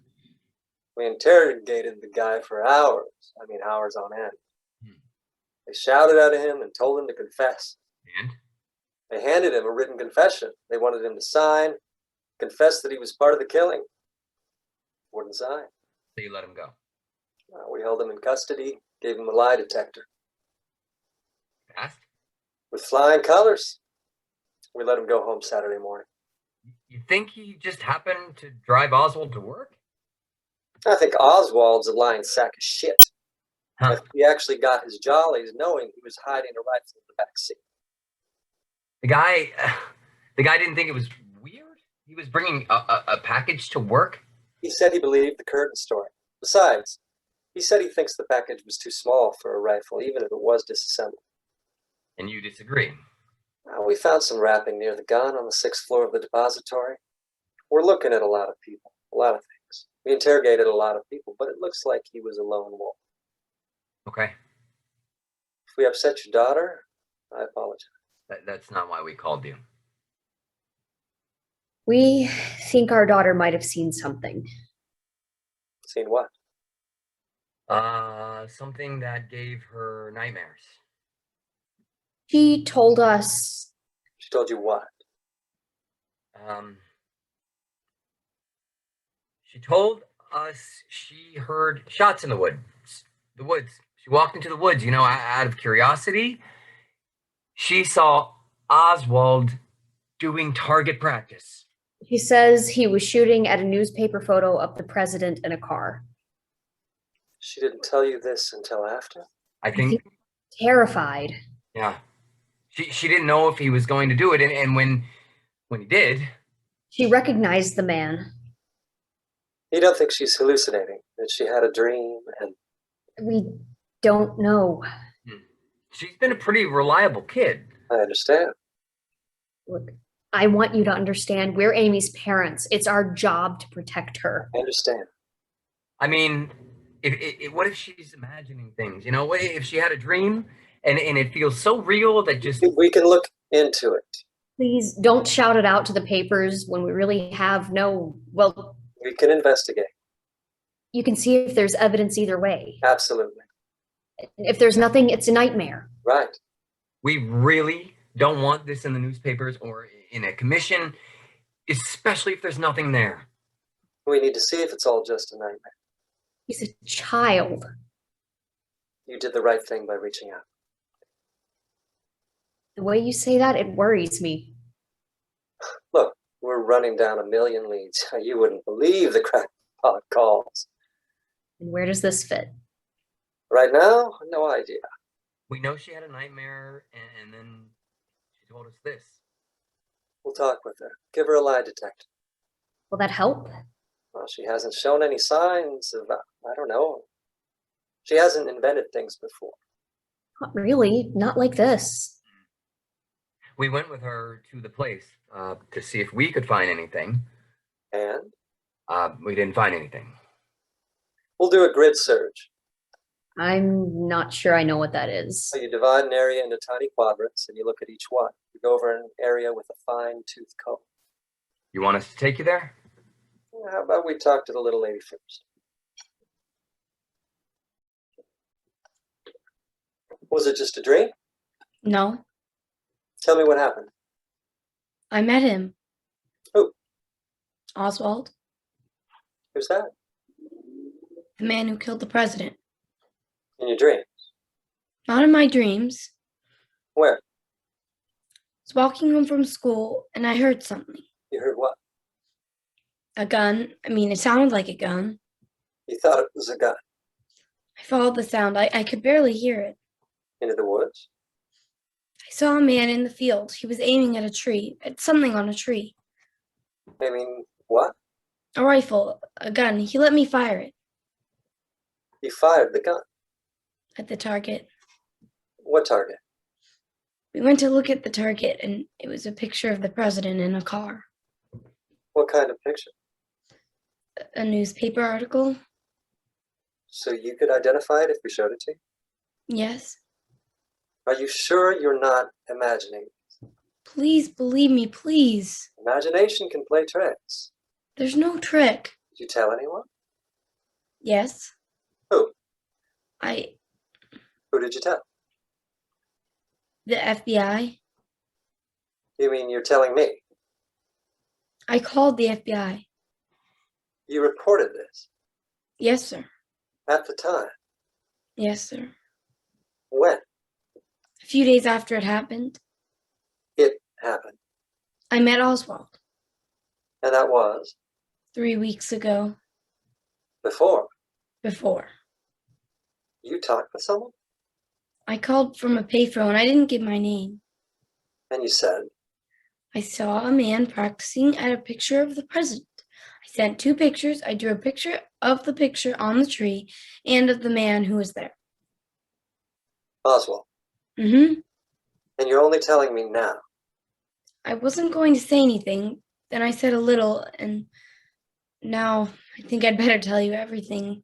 We interrogated the guy for hours. I mean, hours on end. They shouted at him and told him to confess. And? They handed him a written confession. They wanted him to sign, confess that he was part of the killing. Wouldn't sign. So you let him go? We held him in custody, gave him a lie detector. Fast? With flying colors. We let him go home Saturday morning. You think he just happened to drive Oswald to work? I think Oswald's a lying sack of shit. Huh. He actually got his jollies knowing he was hiding a rifle in the back seat. The guy didn't think it was weird? He was bringing a package to work? He said he believed the curtain story. Besides, he said he thinks the package was too small for a rifle, even if it was disassembled. And you disagree? We found some wrapping near the gun on the 6th floor of the depository. We're looking at a lot of people, a lot of things. We interrogated a lot of people, but it looks like he was a lone wolf. Okay. If we upset your daughter, I apologize. That's not why we called you. We think our daughter might have seen something. Seen what? Something that gave her nightmares. She told us. She told you what? She told us she heard shots in the woods. She walked into the woods, out of curiosity. She saw Oswald doing target practice. He says he was shooting at a newspaper photo of the president in a car. She didn't tell you this until after? I think Terrified. Yeah. She didn't know if he was going to do it, and when he did. She recognized the man. You don't think she's hallucinating, that she had a dream and... We don't know. She's been a pretty reliable kid. I understand. Look, I want you to understand we're Amy's parents. It's our job to protect her. I understand. I mean, what if she's imagining things? You know, what if she had a dream and it feels so real that just... We can look into it. Please don't shout it out to the papers when we really have no, well, We can investigate. you can see if there's evidence either way. Absolutely. If there's nothing, it's a nightmare. Right. We really don't want this in the newspapers or in a commission, especially if there's nothing there. We need to see if it's all just a nightmare. He's a child. You did the right thing by reaching out. The way you say that, it worries me. Look, we're running down 1 million leads. You wouldn't believe the crackpot calls. And where does this fit? Right now, no idea. We know she had a nightmare, and then she told us this. We'll talk with her. Give her a lie detector. Will that help? Well, she hasn't shown any signs of, I don't know. She hasn't invented things before. Not really. Not like this. We went with her to the place to see if we could find anything. And We didn't find anything. we'll do a grid search. I'm not sure I know what that is. So you divide an area into tiny quadrants and you look at each one. You go over an area with a fine-tooth comb. You want us to take you there? How about we talk to the little lady first? Was it just a dream? No, Tell me what happened. I met him. Who? Oswald, Who's that? the man who killed the president. In your dream? Not in my dreams. Where? I was walking home from school and I heard something. You heard what? A gun. I mean, it sounded like a gun. You thought it was a gun. I followed the sound. I could barely hear it. Into the woods? I saw a man in the field. He was aiming at a tree, at something on a tree. I mean, what? A rifle, a gun. He let me fire it You fired the gun. at the target. What target? We went to look at the target, and it was a picture of the president in a car. What kind of picture? A newspaper article? So you could identify it if we showed it to you? Yes. Are you sure you're not imagining? Please believe me, please. Imagination can play tricks. There's no trick. Did you tell anyone? Yes. Who? Who did you tell? The FBI. You mean you're telling me? I called the FBI. You reported this Yes, sir. at the time. Yes, sir. When A few days after it happened, it happened. I met Oswald And that was 3 weeks ago. before. Before. You talked with someone I called from a payphone. I didn't give my name. and you said, I saw a man practicing at a picture of the president. I sent 2 pictures. I drew a picture of the picture on the tree and of the man who was there. Oswald. Mm-hmm. And you're only telling me now. I wasn't going to say anything. Then I said a little, and now I think I'd better tell you everything.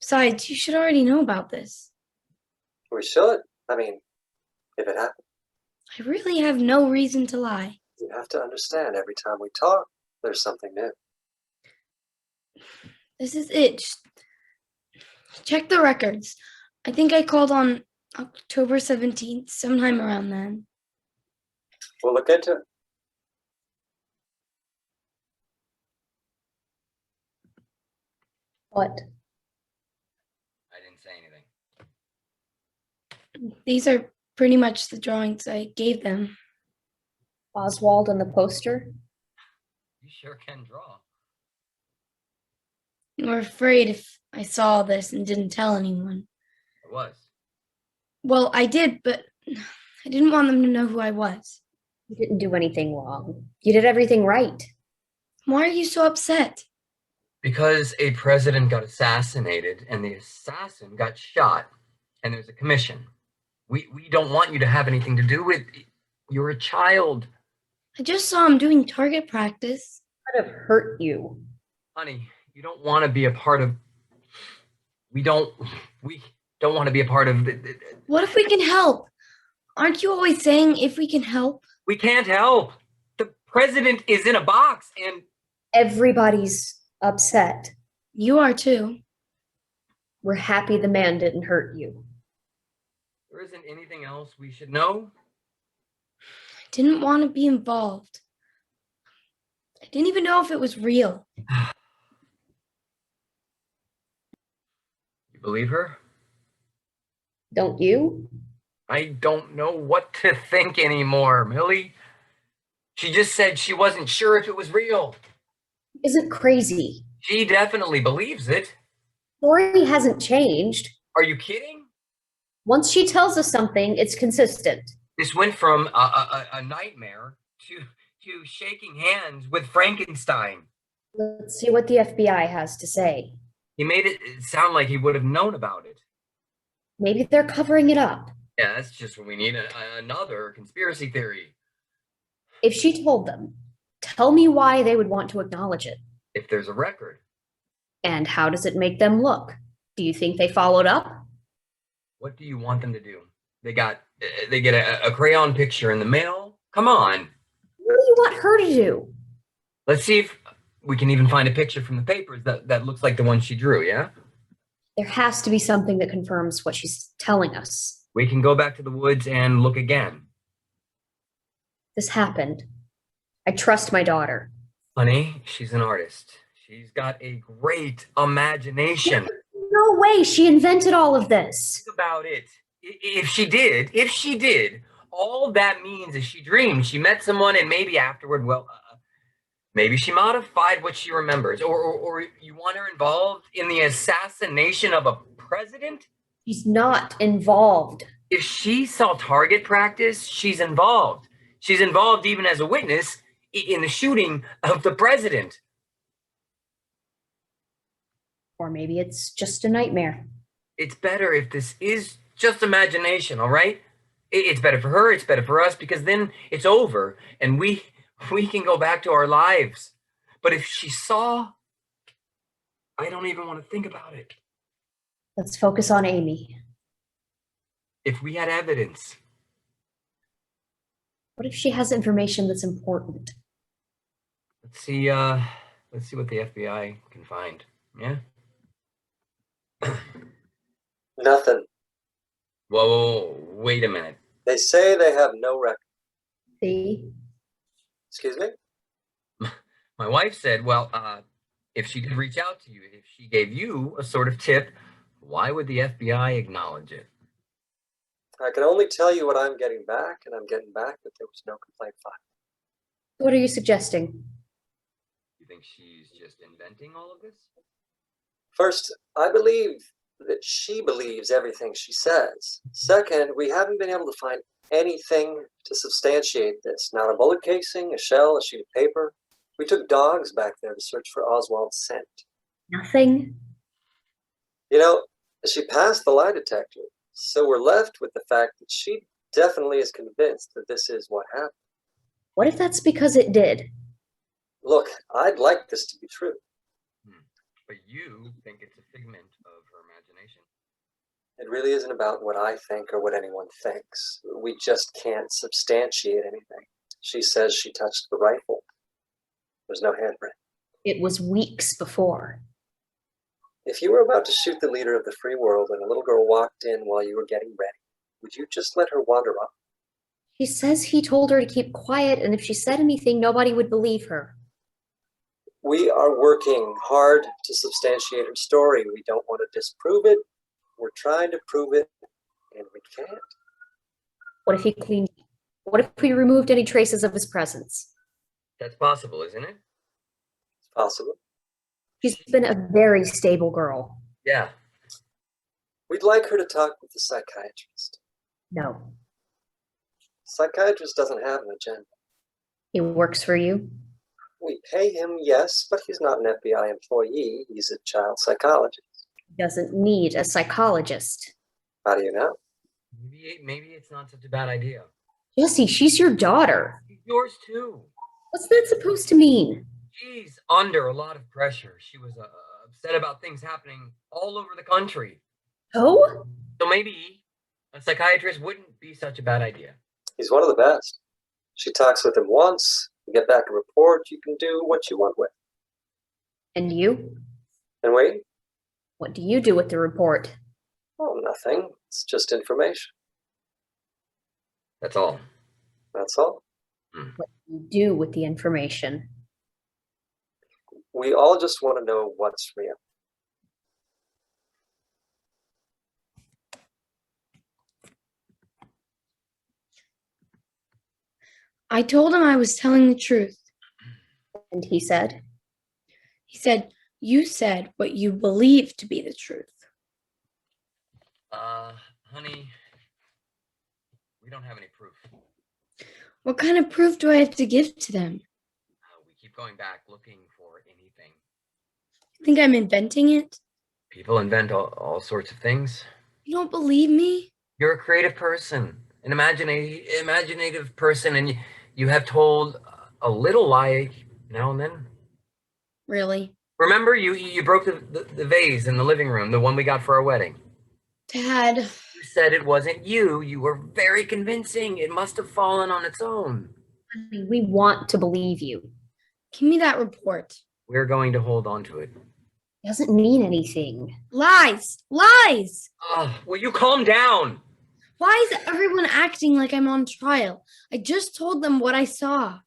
Besides, you should already know about this. We should. I mean, if it happened. I really have no reason to lie. You have to understand, every time we talk, there's something new. This is it. Just check the records. I think I called on October 17th, sometime around then. We'll look into it. What? I didn't say anything. These are pretty much the drawings I gave them. Oswald and the poster? You sure can draw. We're afraid if I saw this and didn't tell anyone. It was. Well, I did, but I didn't want them to know who I was. You didn't do anything wrong. You did everything right. Why are you so upset? Because a president got assassinated and the assassin got shot, and there's a commission. We don't want you to have anything to do with. You're a child. I just saw him doing target practice. Could have hurt you. Honey, you don't want to be a part of. We don't want to be a part of. What if we can help? Aren't you always saying if we can help? We can't help. The president is in a box and. Everybody's upset. You are too. We're happy the man didn't hurt you. There isn't anything else we should know. I didn't want to be involved. I didn't even know if it was real. You believe her? Don't you? I don't know what to think anymore, Millie. She just said she wasn't sure if it was real. Isn't crazy. She definitely believes it. Story hasn't changed. Are you kidding? Once she tells us something, it's consistent. This went from a nightmare to shaking hands with Frankenstein. Let's see what the FBI has to say. He made it sound like he would have known about it. Maybe they're covering it up. Yeah, that's just what we need, another conspiracy theory. If she told them, tell me why they would want to acknowledge it. If there's a record. And how does it make them look? Do you think they followed up? What do you want them to do? They get a crayon picture in the mail? Come on. What do you want her to do? Let's see if we can even find a picture from the papers that looks like the one she drew, yeah? There has to be something that confirms what she's telling us. We can go back to the woods and look again. This happened. I trust my daughter. Honey, she's an artist. She's got a great imagination. No way she invented all of this. Think about it. If she did, all that means is she dreamed. She met someone and maybe afterward, maybe she modified what she remembers. Or you want her involved in the assassination of a president? She's not involved. If she saw target practice, she's involved. She's involved even as a witness in the shooting of the president. Or maybe it's just a nightmare. It's better if this is just imagination, all right? It's better for her, it's better for us, because then it's over and we can go back to our lives. But if she saw, I don't even want to think about it. Let's focus on Amy. If we had evidence. What if she has information that's important? Let's see what the FBI can find. Yeah? Nothing. Whoa, wait a minute. They say they have no record. See? Excuse me? My wife said, if she did reach out to you, if she gave you a sort of tip, why would the FBI acknowledge it? I can only tell you what I'm getting back, and I'm getting back that there was no complaint filed. What are you suggesting? You think she's just inventing all of this? First, I believe that she believes everything she says. Second, we haven't been able to find anything to substantiate this. Not a bullet casing, a shell, a sheet of paper. We took dogs back there to search for Oswald's scent. Nothing? You know, she passed the lie detector, so we're left with the fact that she definitely is convinced that this is what happened. What if that's because it did? Look, I'd like this to be true. But you think it's a figment of her imagination. It really isn't about what I think or what anyone thinks. We just can't substantiate anything. She says she touched the rifle. There's no handprint. It was weeks before. If you were about to shoot the leader of the free world and a little girl walked in while you were getting ready, would you just let her wander off? She says he told her to keep quiet, and if she said anything, nobody would believe her. We are working hard to substantiate her story. We don't want to disprove it. We're trying to prove it, and we can't. What if he cleaned? What if we removed any traces of his presence? That's possible, isn't it? It's possible. She's been a very stable girl. Yeah. We'd like her to talk with the psychiatrist. No. Psychiatrist doesn't have an agenda. He works for you? We pay him, yes, but he's not an FBI employee. He's a child psychologist. He doesn't need a psychologist. How do you know? Maybe it's not such a bad idea. Jesse, she's your daughter. She's yours too. What's that supposed to mean? She's under a lot of pressure. She was upset about things happening all over the country. Oh? So maybe a psychiatrist wouldn't be such a bad idea. He's one of the best. She talks with him once, you get back a report, you can do what you want with. And you? And wait? What do you do with the report? Oh, nothing. It's just information. That's all. That's all. What do you do with the information? We all just want to know what's real. I told him I was telling the truth. And he said, He said, you said what you believe to be the truth. Honey, we don't have any proof. What kind of proof do I have to give to them? We keep going back looking for anything. You think I'm inventing it? People invent all sorts of things. You don't believe me? You're a creative person, an imaginative person, and you have told a little lie now and then. Really? Remember, you broke the vase in the living room, the one we got for our wedding. Dad. You said it wasn't you. You were very convincing. It must have fallen on its own. Honey, we want to believe you. Give me that report. We're going to hold on to it. Doesn't mean anything. Lies! Lies! Will you calm down? Why is everyone acting like I'm on trial? I just told them what I saw.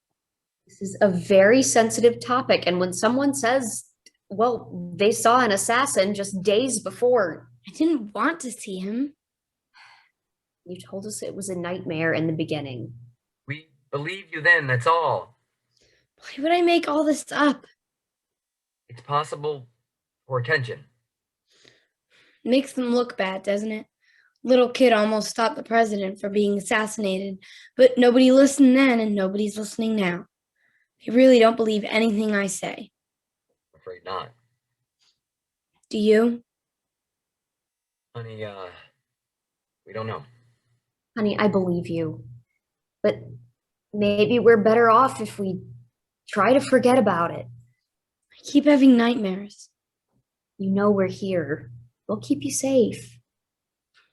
This is a very sensitive topic. And when someone says, well, they saw an assassin just days before. I didn't want to see him. You told us it was a nightmare in the beginning. We believe you then, that's all. Why would I make all this up? It's possible for attention. Makes them look bad, doesn't it? Little kid almost stopped the president from being assassinated, but nobody listened then and nobody's listening now. They really don't believe anything I say. I'm afraid not. Do you? Honey, we don't know. Honey, I believe you. But maybe we're better off if we try to forget about it. I keep having nightmares. You know we're here. We'll keep you safe.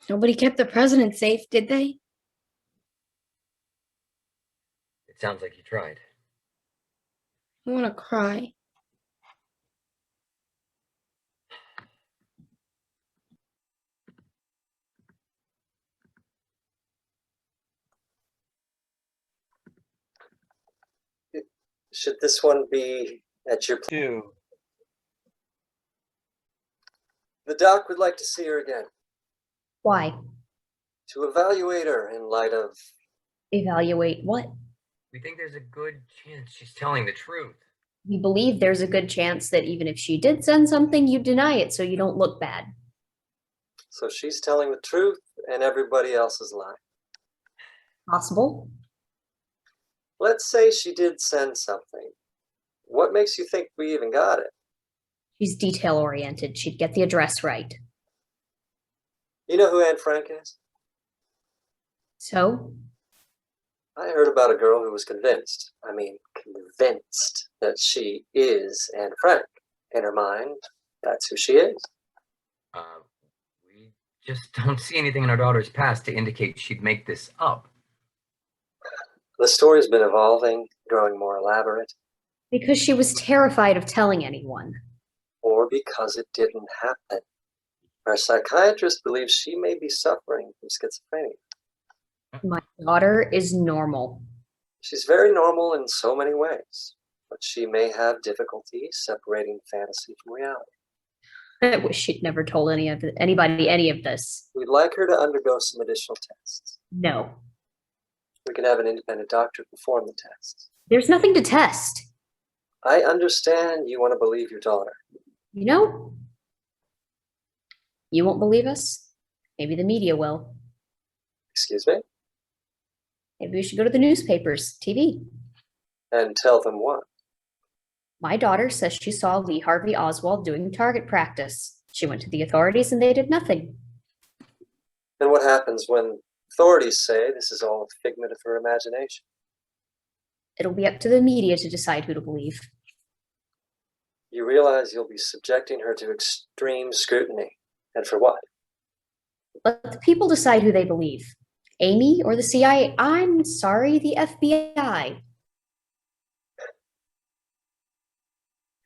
Nobody kept the president safe, did they? It sounds like you tried. I want to cry. Should this one be at your place? 2. The doc would like to see her again. Why? To evaluate her in light of... Evaluate what? We think there's a good chance she's telling the truth. We believe there's a good chance that even if she did send something, you deny it so you don't look bad. So she's telling the truth and everybody else is lying. Possible? Let's say she did send something. What makes you think we even got it? She's detail-oriented. She'd get the address right. You know who Anne Frank is? So? I heard about a girl who was convinced that she is Anne Frank. In her mind, that's who she is. We just don't see anything in our daughter's past to indicate she'd make this up. The story's been evolving, growing more elaborate. Because she was terrified of telling anyone. Or because it didn't happen. Our psychiatrist believes she may be suffering from schizophrenia. My daughter is normal. She's very normal in so many ways, but she may have difficulty separating fantasy from reality. I wish she'd never told anybody any of this. We'd like her to undergo some additional tests. No. We can have an independent doctor perform the tests. There's nothing to test. I understand you want to believe your daughter. You know, you won't believe us. Maybe the media will. Excuse me? Maybe we should go to the newspapers, TV. And tell them what? My daughter says she saw Lee Harvey Oswald doing target practice. She went to the authorities and they did nothing. And what happens when authorities say this is all a figment of her imagination? It'll be up to the media to decide who to believe. You realize you'll be subjecting her to extreme scrutiny. And for what? Let the people decide who they believe. Amy or the CIA? I'm sorry, the FBI.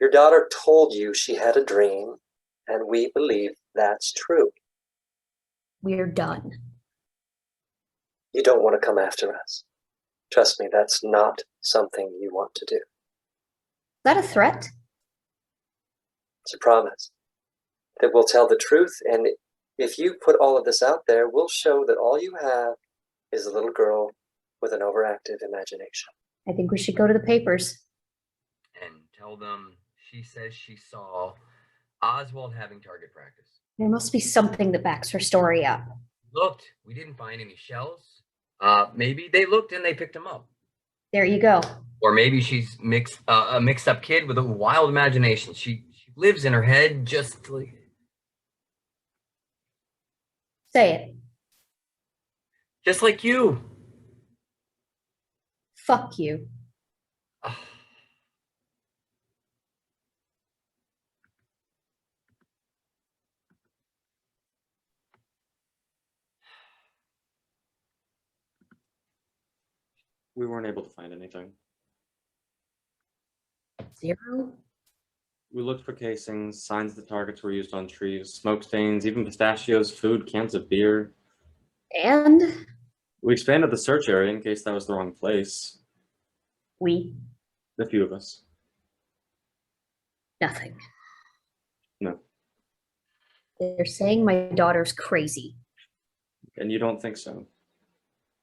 Your daughter told you she had a dream, and we believe that's true. We're done. You don't want to come after us. Trust me, that's not something you want to do. Is that a threat? It's a promise that we'll tell the truth, and if you put all of this out there, we'll show that all you have is a little girl with an overactive imagination. I think we should go to the papers. And tell them she says she saw Oswald having target practice. There must be something that backs her story up. Looked, we didn't find any shells. Maybe they looked and they picked them up. There you go. Or maybe she's a mixed up kid with a wild imagination. She lives in her head just like... Say it. Just like you. Fuck you. We weren't able to find anything. Zero? We looked for casings, signs the targets were used on trees, smoke stains, even pistachios, food, cans of beer. And We expanded the search area in case that was the wrong place. we A few of us. nothing. No. They're saying my daughter's crazy. And you don't think so?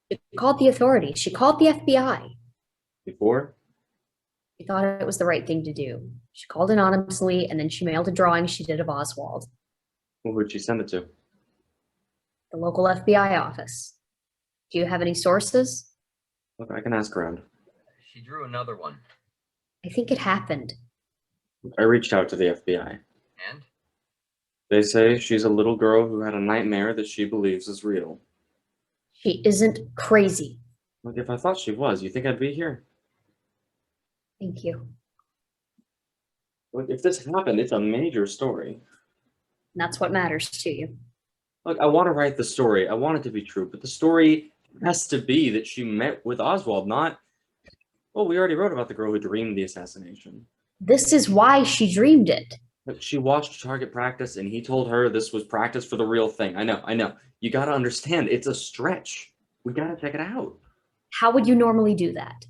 She called the authorities. She called the FBI. Before? She thought it was the right thing to do. She called anonymously and then she mailed a drawing she did of Oswald. Well, who'd she send it to? The local FBI office. Do you have any sources? Look, I can ask around. She drew another one. I think it happened. I reached out to the FBI. And? They say she's a little girl who had a nightmare that she believes is real. She isn't crazy. Look, if I thought she was, you think I'd be here? Thank you. Look, if this happened, it's a major story. And that's what matters to you. Look, I want to write the story. I want it to be true, but the story has to be that she met with Oswald, not... Well, we already wrote about the girl who dreamed the assassination. This is why she dreamed it. Look, she watched target practice and he told her this was practice for the real thing. I know. You got to understand, it's a stretch. We got to check it out. How would you normally do that?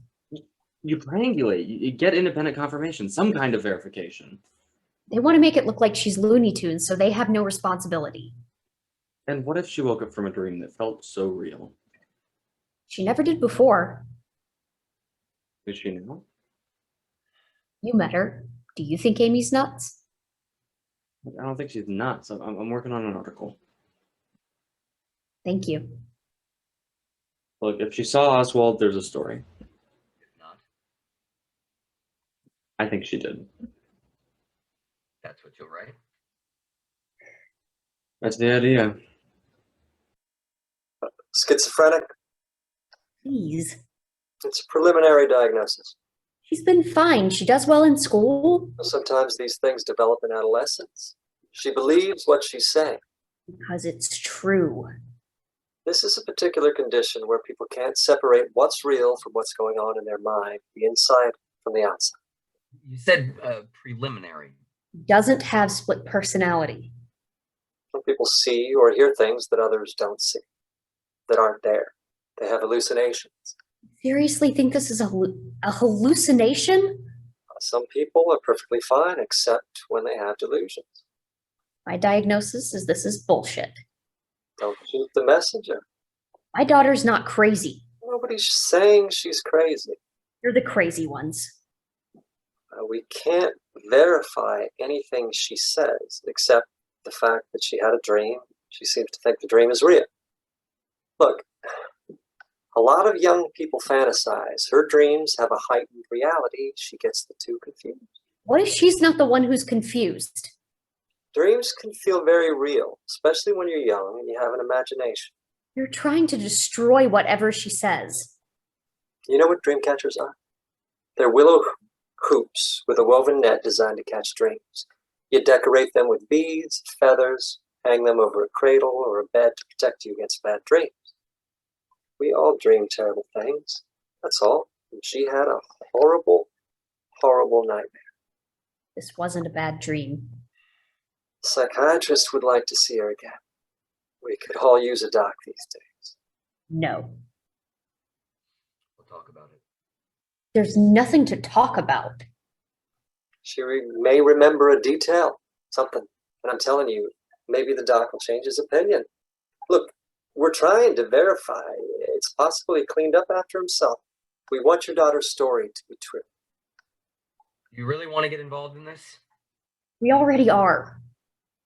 You triangulate. You get independent confirmation, some kind of verification. They want to make it look like she's Looney Tunes, so they have no responsibility. And what if she woke up from a dream that felt so real? She never did before. Is she now? You met her. Do you think Amy's nuts? I don't think she's nuts. I'm working on an article. Thank you. Look, if she saw Oswald, there's a story. If not, I think she did. that's what you'll write. That's the idea. Schizophrenic? Please. It's a preliminary diagnosis. She's been fine. She does well in school. Sometimes these things develop in adolescence. She believes what she's saying. Because it's true. This is a particular condition where people can't separate what's real from what's going on in their mind, the inside from the outside. You said preliminary. Doesn't have split personality. Some people see or hear things that others don't see, that aren't there. They have hallucinations. Seriously think this is a hallucination? Some people are perfectly fine except when they have delusions. My diagnosis is this is bullshit. Don't shoot the messenger. My daughter's not crazy. Nobody's saying she's crazy. You're the crazy ones. We can't verify anything she says except the fact that she had a dream. She seems to think the dream is real. Look, a lot of young people fantasize. Her dreams have a heightened reality. She gets the two confused. What if she's not the one who's confused? Dreams can feel very real, especially when you're young and you have an imagination. You're trying to destroy whatever she says. You know what dream catchers are? They're willow hoops with a woven net designed to catch dreams. You decorate them with beads, feathers, hang them over a cradle or a bed to protect you against bad dreams. We all dream terrible things, that's all. And she had a horrible, horrible nightmare. This wasn't a bad dream. The psychiatrist would like to see her again. We could all use a doc these days. No. We'll talk about it. There's nothing to talk about. She may remember a detail, something. And I'm telling you, maybe the doc will change his opinion. Look, we're trying to verify. It's possibly cleaned up after himself. We want your daughter's story to be true. You really want to get involved in this? We already are.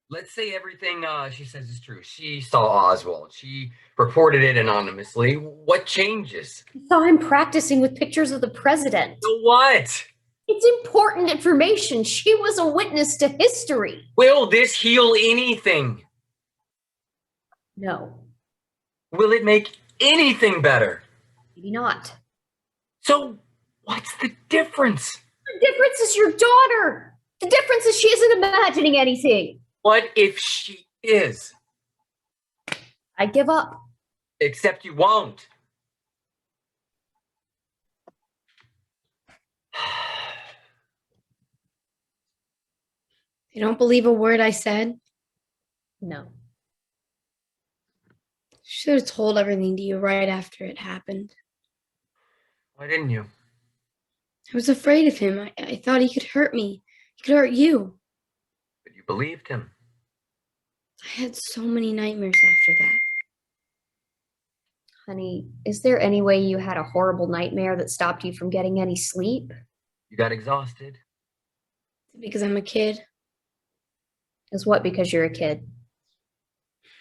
Let's say everything she says is true. She saw Oswald. She reported it anonymously. What changes? I saw him practicing with pictures of the president. So what? It's important information. She was a witness to history. Will this heal anything? No, Will it make anything better? maybe not. So what's the difference? The difference is your daughter. The difference is she isn't imagining anything. What if she is? I give up. Except you won't. You don't believe a word I said? No. Should have told everything to you right after it happened. Why didn't you? I was afraid of him. I thought he could hurt me. He could hurt you. But you believed him. I had so many nightmares after that. Honey, is there any way you had a horrible nightmare that stopped you from getting any sleep? You got exhausted. Because I'm a kid. Is what because you're a kid?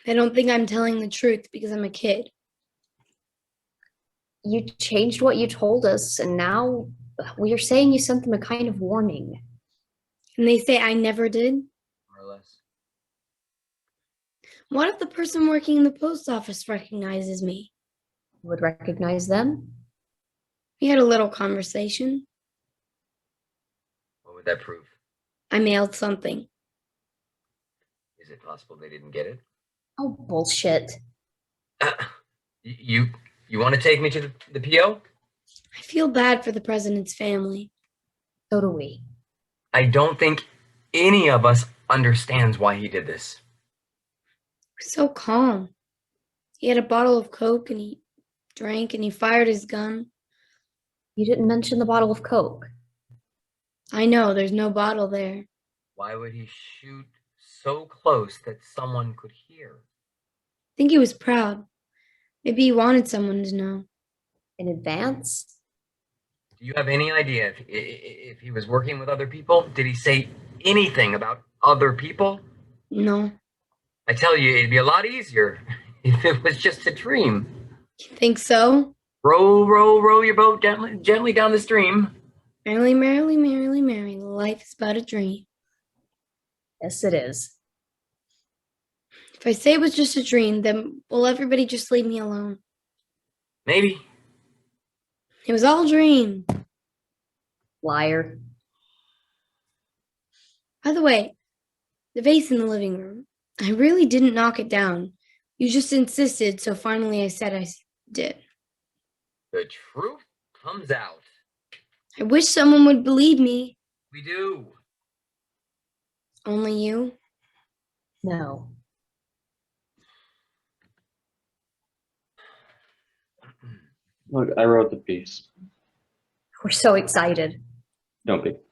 They don't think I'm telling the truth because I'm a kid. You changed what you told us, and now we are saying you sent them a kind of warning. And they say I never did? More or less. What if the person working in the post office recognizes me? You would recognize them? We had a little conversation. What would that prove? I mailed something. Is it possible they didn't get it? Oh, bullshit. You want to take me to the PO? I feel bad for the president's family. So do we. I don't think any of us understands why he did this. He was so calm. He had a bottle of Coke and he drank and he fired his gun. You didn't mention the bottle of Coke. I know, there's no bottle there. Why would he shoot so close that someone could hear? I think he was proud. Maybe he wanted someone to know. In advance? Do you have any idea if he was working with other people? Did he say anything about other people? No. I tell you, it'd be a lot easier if it was just a dream. You think so? Row, row, row your boat gently down the stream. Merrily, merrily, merrily, merrily, life is but a dream. Yes, it is. If I say it was just a dream, then will everybody just leave me alone? Maybe. It was all a dream. Liar. By the way, the vase in the living room, I really didn't knock it down. You just insisted, so finally I said I did. The truth comes out. I wish someone would believe me. We do. Only you? No. Look, I wrote the piece. We're so excited. Don't be. What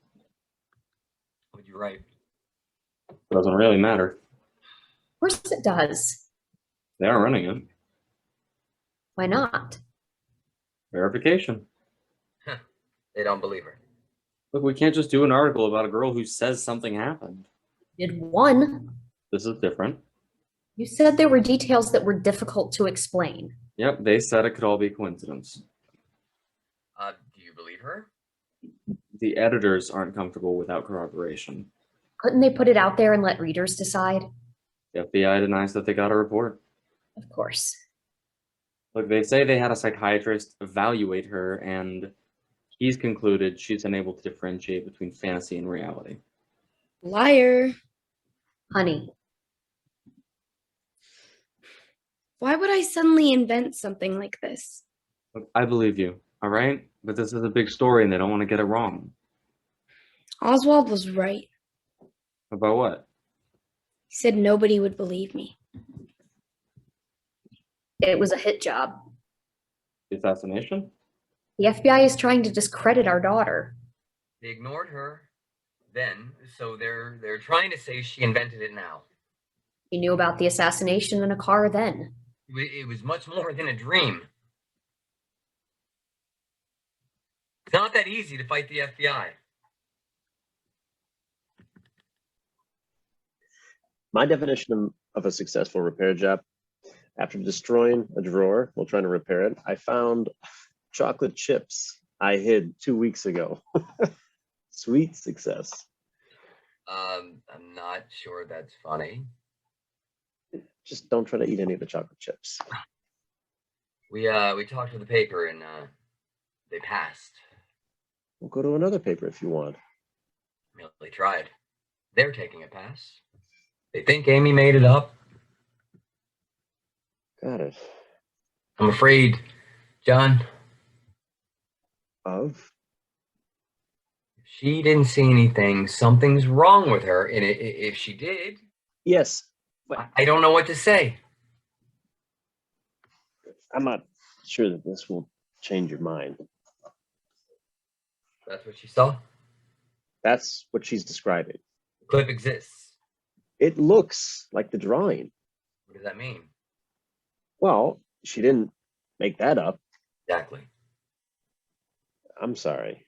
would you write? It doesn't really matter. Of course it does. They are running it. Why not? Verification. They don't believe her. Look, we can't just do an article about a girl who says something happened. Did one. This is different. You said there were details that were difficult to explain. Yep, they said it could all be coincidence. Do you believe her? The editors aren't comfortable without corroboration. Couldn't they put it out there and let readers decide? The FBI denies that they got a report. Of course. Look, they say they had a psychiatrist evaluate her, and he's concluded she's unable to differentiate between fantasy and reality. Liar. Honey, Why would I suddenly invent something like this? Look, I believe you, all right? But this is a big story, and they don't want to get it wrong. Oswald was right. About what? He said nobody would believe me. it was a hit job. The assassination? The FBI is trying to discredit our daughter. They ignored her then, so they're trying to say she invented it now. He knew about the assassination in a car then. It was much more than a dream. It's not that easy to fight the FBI. My definition of a successful repair job, after destroying a drawer while trying to repair it, I found chocolate chips I hid 2 weeks ago. Sweet success. I'm not sure that's funny. Just don't try to eat any of the chocolate chips. We talked to the paper and they passed. We'll go to another paper if you want. Well, they tried. They're taking a pass. They think Amy made it up. Got it. I'm afraid, John, Of? if she didn't see anything, something's wrong with her. And if she did, Yes. I don't know what to say. I'm not sure that this will change your mind. That's what she saw. That's what she's describing. The clip exists. It looks like the drawing. What does that mean? Well, she didn't make that up. Exactly. I'm sorry.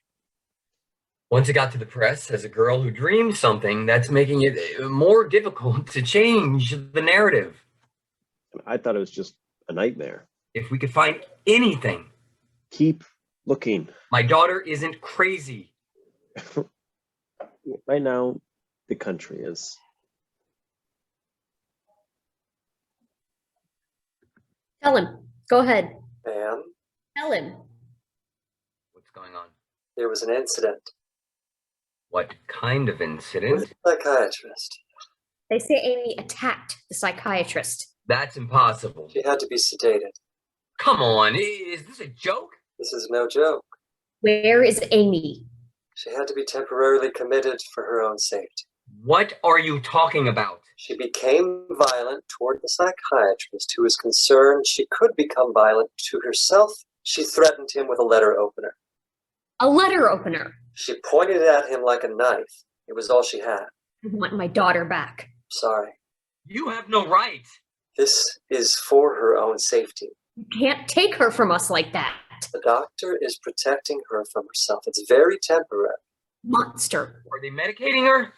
Once it got to the press as a girl who dreamed something, that's making it more difficult to change the narrative. I thought it was just a nightmare. If we could find anything, Keep looking. my daughter isn't crazy. Right now, the country is. Tell him. Go ahead. Ma'am, Tell him. What's going on? there was an incident What kind of with incident? a psychiatrist. They say Amy attacked the psychiatrist. That's impossible. She had to be sedated. Come on, is this a joke? This is no joke. Where is Amy? She had to be temporarily committed for her own safety. What are you talking about? She became violent toward the psychiatrist who was concerned she could become violent to herself. She threatened him with a letter opener. A letter opener. She pointed it at him like a knife. It was all she had. I want my daughter back. Sorry. You have no right. This is for her own safety. You can't take her from us like that. The doctor is protecting her from herself. It's very temporary. Monster. Are they medicating her?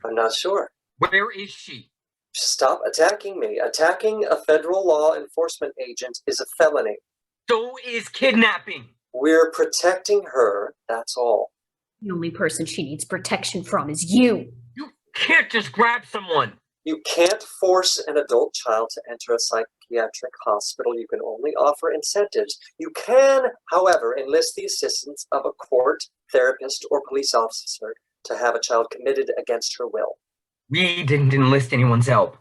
I'm not sure. Where is she? Stop attacking me. Attacking a federal law enforcement agent is a felony. So is kidnapping. We're protecting her, that's all. The only person she needs protection from is you. You can't just grab someone. You can't force an adult child to enter a psychiatric hospital. You can only offer incentives. You can, however, enlist the assistance of a court, therapist, or police officer to have a child committed against her will. We didn't enlist anyone's help.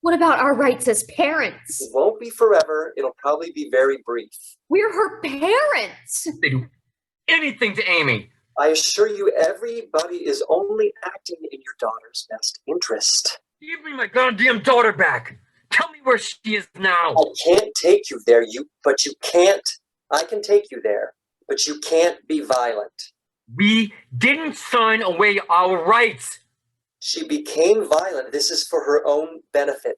What about our rights as parents? It won't be forever. It'll probably be very brief. We're her parents. They do anything to Amy. I assure you, everybody is only acting in your daughter's best interest. Give me my goddamn daughter back. Tell me where she is now. I can't take you there, but you can't. I can take you there, but you can't be violent. We didn't sign away our rights. She became violent. This is for her own benefit.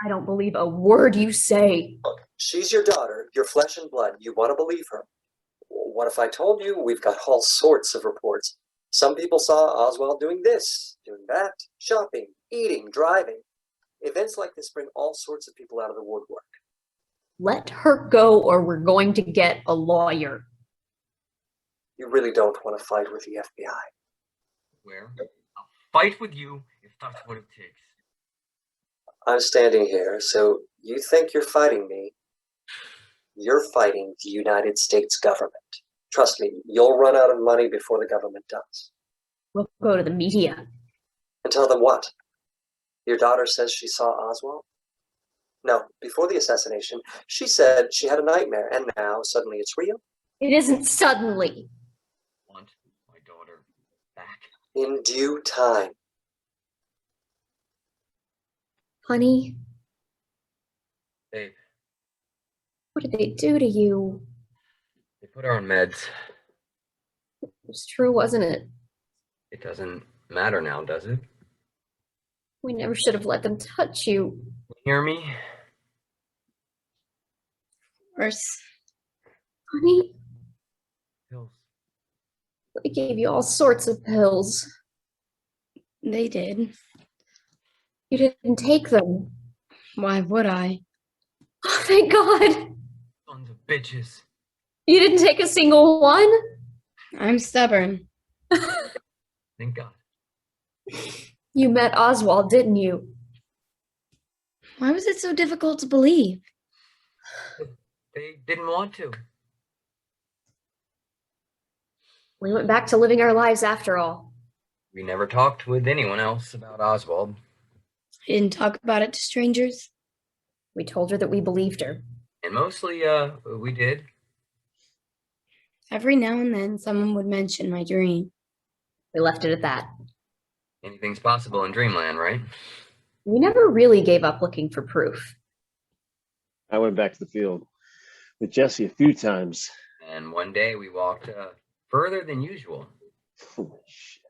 I don't believe a word you say. Look, she's your daughter, your flesh and blood. You want to believe her. What if I told you we've got all sorts of reports? Some people saw Oswald doing this, doing that, shopping, eating, driving. Events like this bring all sorts of people out of the woodwork. Let her go or we're going to get a lawyer. You really don't want to fight with the FBI. Where? I'll fight with you if that's what it takes. I'm standing here, so you think you're fighting me. You're fighting the United States government. Trust me, you'll run out of money before the government does. We'll go to the media. And tell them what? Your daughter says she saw Oswald? No, before the assassination, she said she had a nightmare, and now suddenly it's real? It isn't suddenly. I want my daughter back. In due time. Honey, Babe, what did they do to you? they put her on meds. It was true, wasn't it? It doesn't matter now, does it? We never should have let them touch you. You hear me? Worse. Honey, Pills. they gave you all sorts of pills. They did. You didn't take them. Why would I? Oh, thank God. Sons of bitches. You didn't take a single one? I'm stubborn. Thank God. You met Oswald, didn't you? Why was it so difficult to believe? They didn't want to. We went back to living our lives after all. We never talked with anyone else about Oswald. I didn't talk about it to strangers. We told her that we believed her. And mostly, we did. Every now and then, someone would mention my dream. We left it at that. Anything's possible in dreamland, right? We never really gave up looking for proof. I went back to the field with Jesse a few times. And one day we walked further than usual. Holy shit.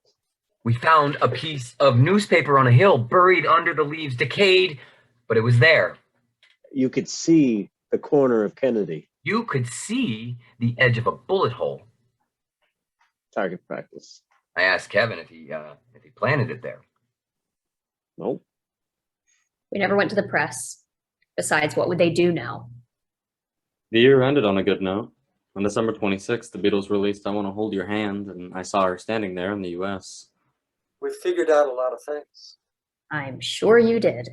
We found a piece of newspaper on a hill, buried under the leaves, decayed, but it was there. You could see the corner of Kennedy. You could see the edge of a bullet hole. Target practice. I asked Kevin if he planted it there. Nope. We never went to the press. Besides, what would they do now? The year ended on a good note. On December 26th, the Beatles released I Want to Hold Your Hand, and I saw her standing there in the US. We figured out a lot of things. I'm sure you did.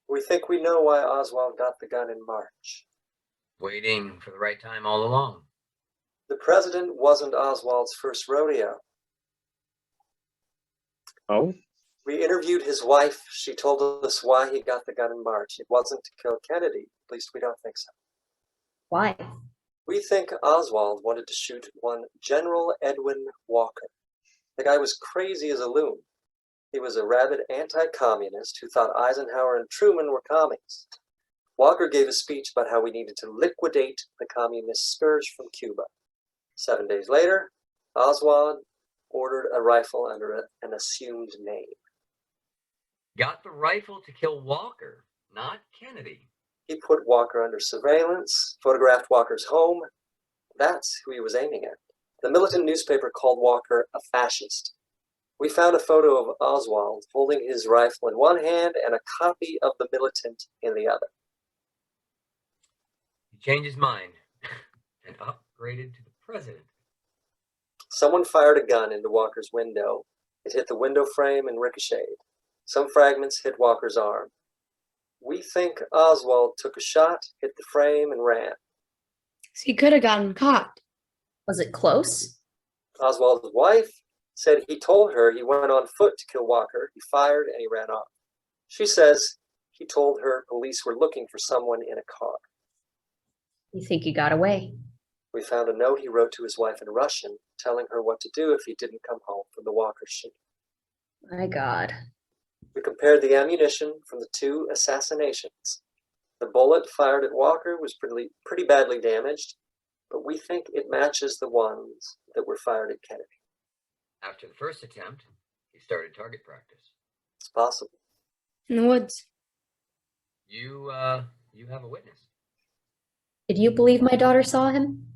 We think we know why Oswald got the gun in March. Waiting for the right time all along. The president wasn't Oswald's first rodeo. Oh? We interviewed his wife. She told us why he got the gun in March. It wasn't to kill Kennedy. At least we don't think so. Why? We think Oswald wanted to shoot one General Edwin Walker. The guy was crazy as a loon. He was a rabid anti-communist who thought Eisenhower and Truman were commies. Walker gave a speech about how we needed to liquidate the communist scourge from Cuba. 7 days later, Oswald ordered a rifle under an assumed name. Got the rifle to kill Walker, not Kennedy. He put Walker under surveillance, photographed Walker's home. That's who he was aiming at. The militant newspaper called Walker a fascist. We found a photo of Oswald holding his rifle in one hand and a copy of The Militant in the other. He changed his mind and upgraded to the president. Someone fired a gun into Walker's window. It hit the window frame and ricocheted. Some fragments hit Walker's arm. We think Oswald took a shot, hit the frame, and ran. So he could have gotten caught. Was it close? Oswald's wife said he told her he went on foot to kill Walker. He fired and he ran off. She says he told her police were looking for someone in a car. You think he got away? We found a note he wrote to his wife in Russian, telling her what to do if he didn't come home from the Walker shoot. My God. We compared the ammunition from the two assassinations. The bullet fired at Walker was pretty badly damaged, but we think it matches the ones that were fired at Kennedy. After the first attempt, he started target practice. It's possible. In the woods. You have a witness. Did you believe my daughter saw him?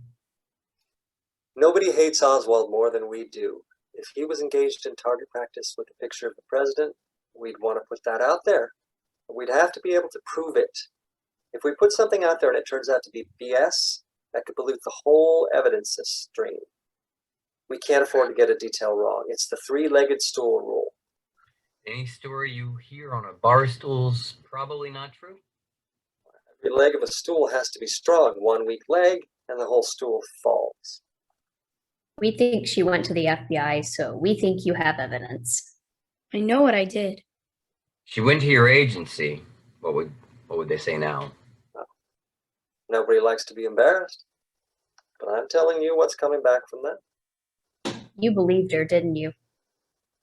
Nobody hates Oswald more than we do. If he was engaged in target practice with a picture of the president, we'd want to put that out there. But we'd have to be able to prove it. If we put something out there and it turns out to be BS, that could pollute the whole evidence stream. We can't afford to get a detail wrong. It's the three-legged stool rule. Any story you hear on a bar stool's probably not true. Every leg of a stool has to be strong. One weak leg, and the whole stool falls. We think she went to the FBI, so we think you have evidence. I know what I did. She went to your agency. What would they say now? Nobody likes to be embarrassed, but I'm telling you what's coming back from that. You believed her, didn't you?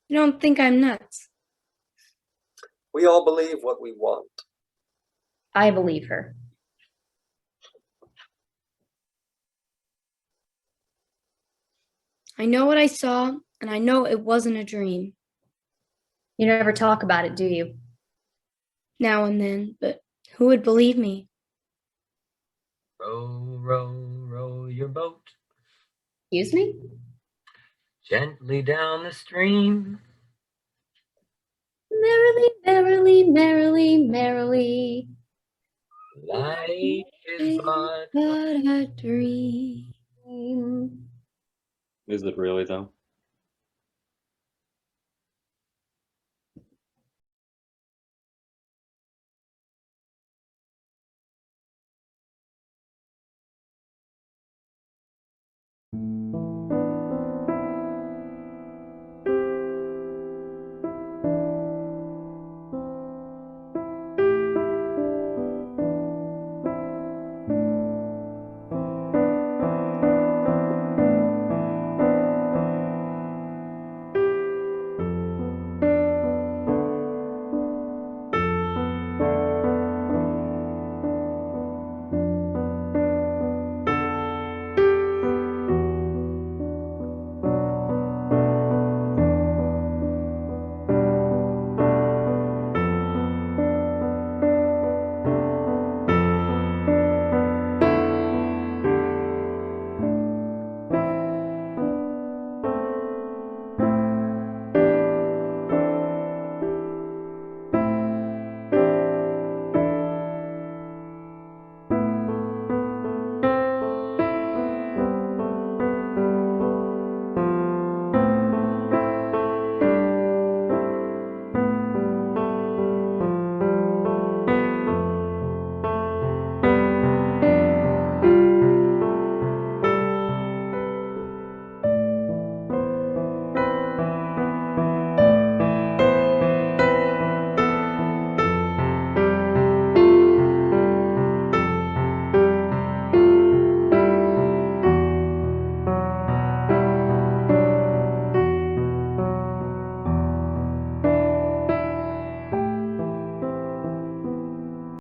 You don't think I'm nuts? We all believe what we want. I believe her. I know what I saw, and I know it wasn't a dream. You never talk about it, do you? Now and then, but who would believe me? Row, row, row your boat Excuse me? gently down the stream. Merrily, merrily, merrily, merrily. Life is but But a dream. Is it really though?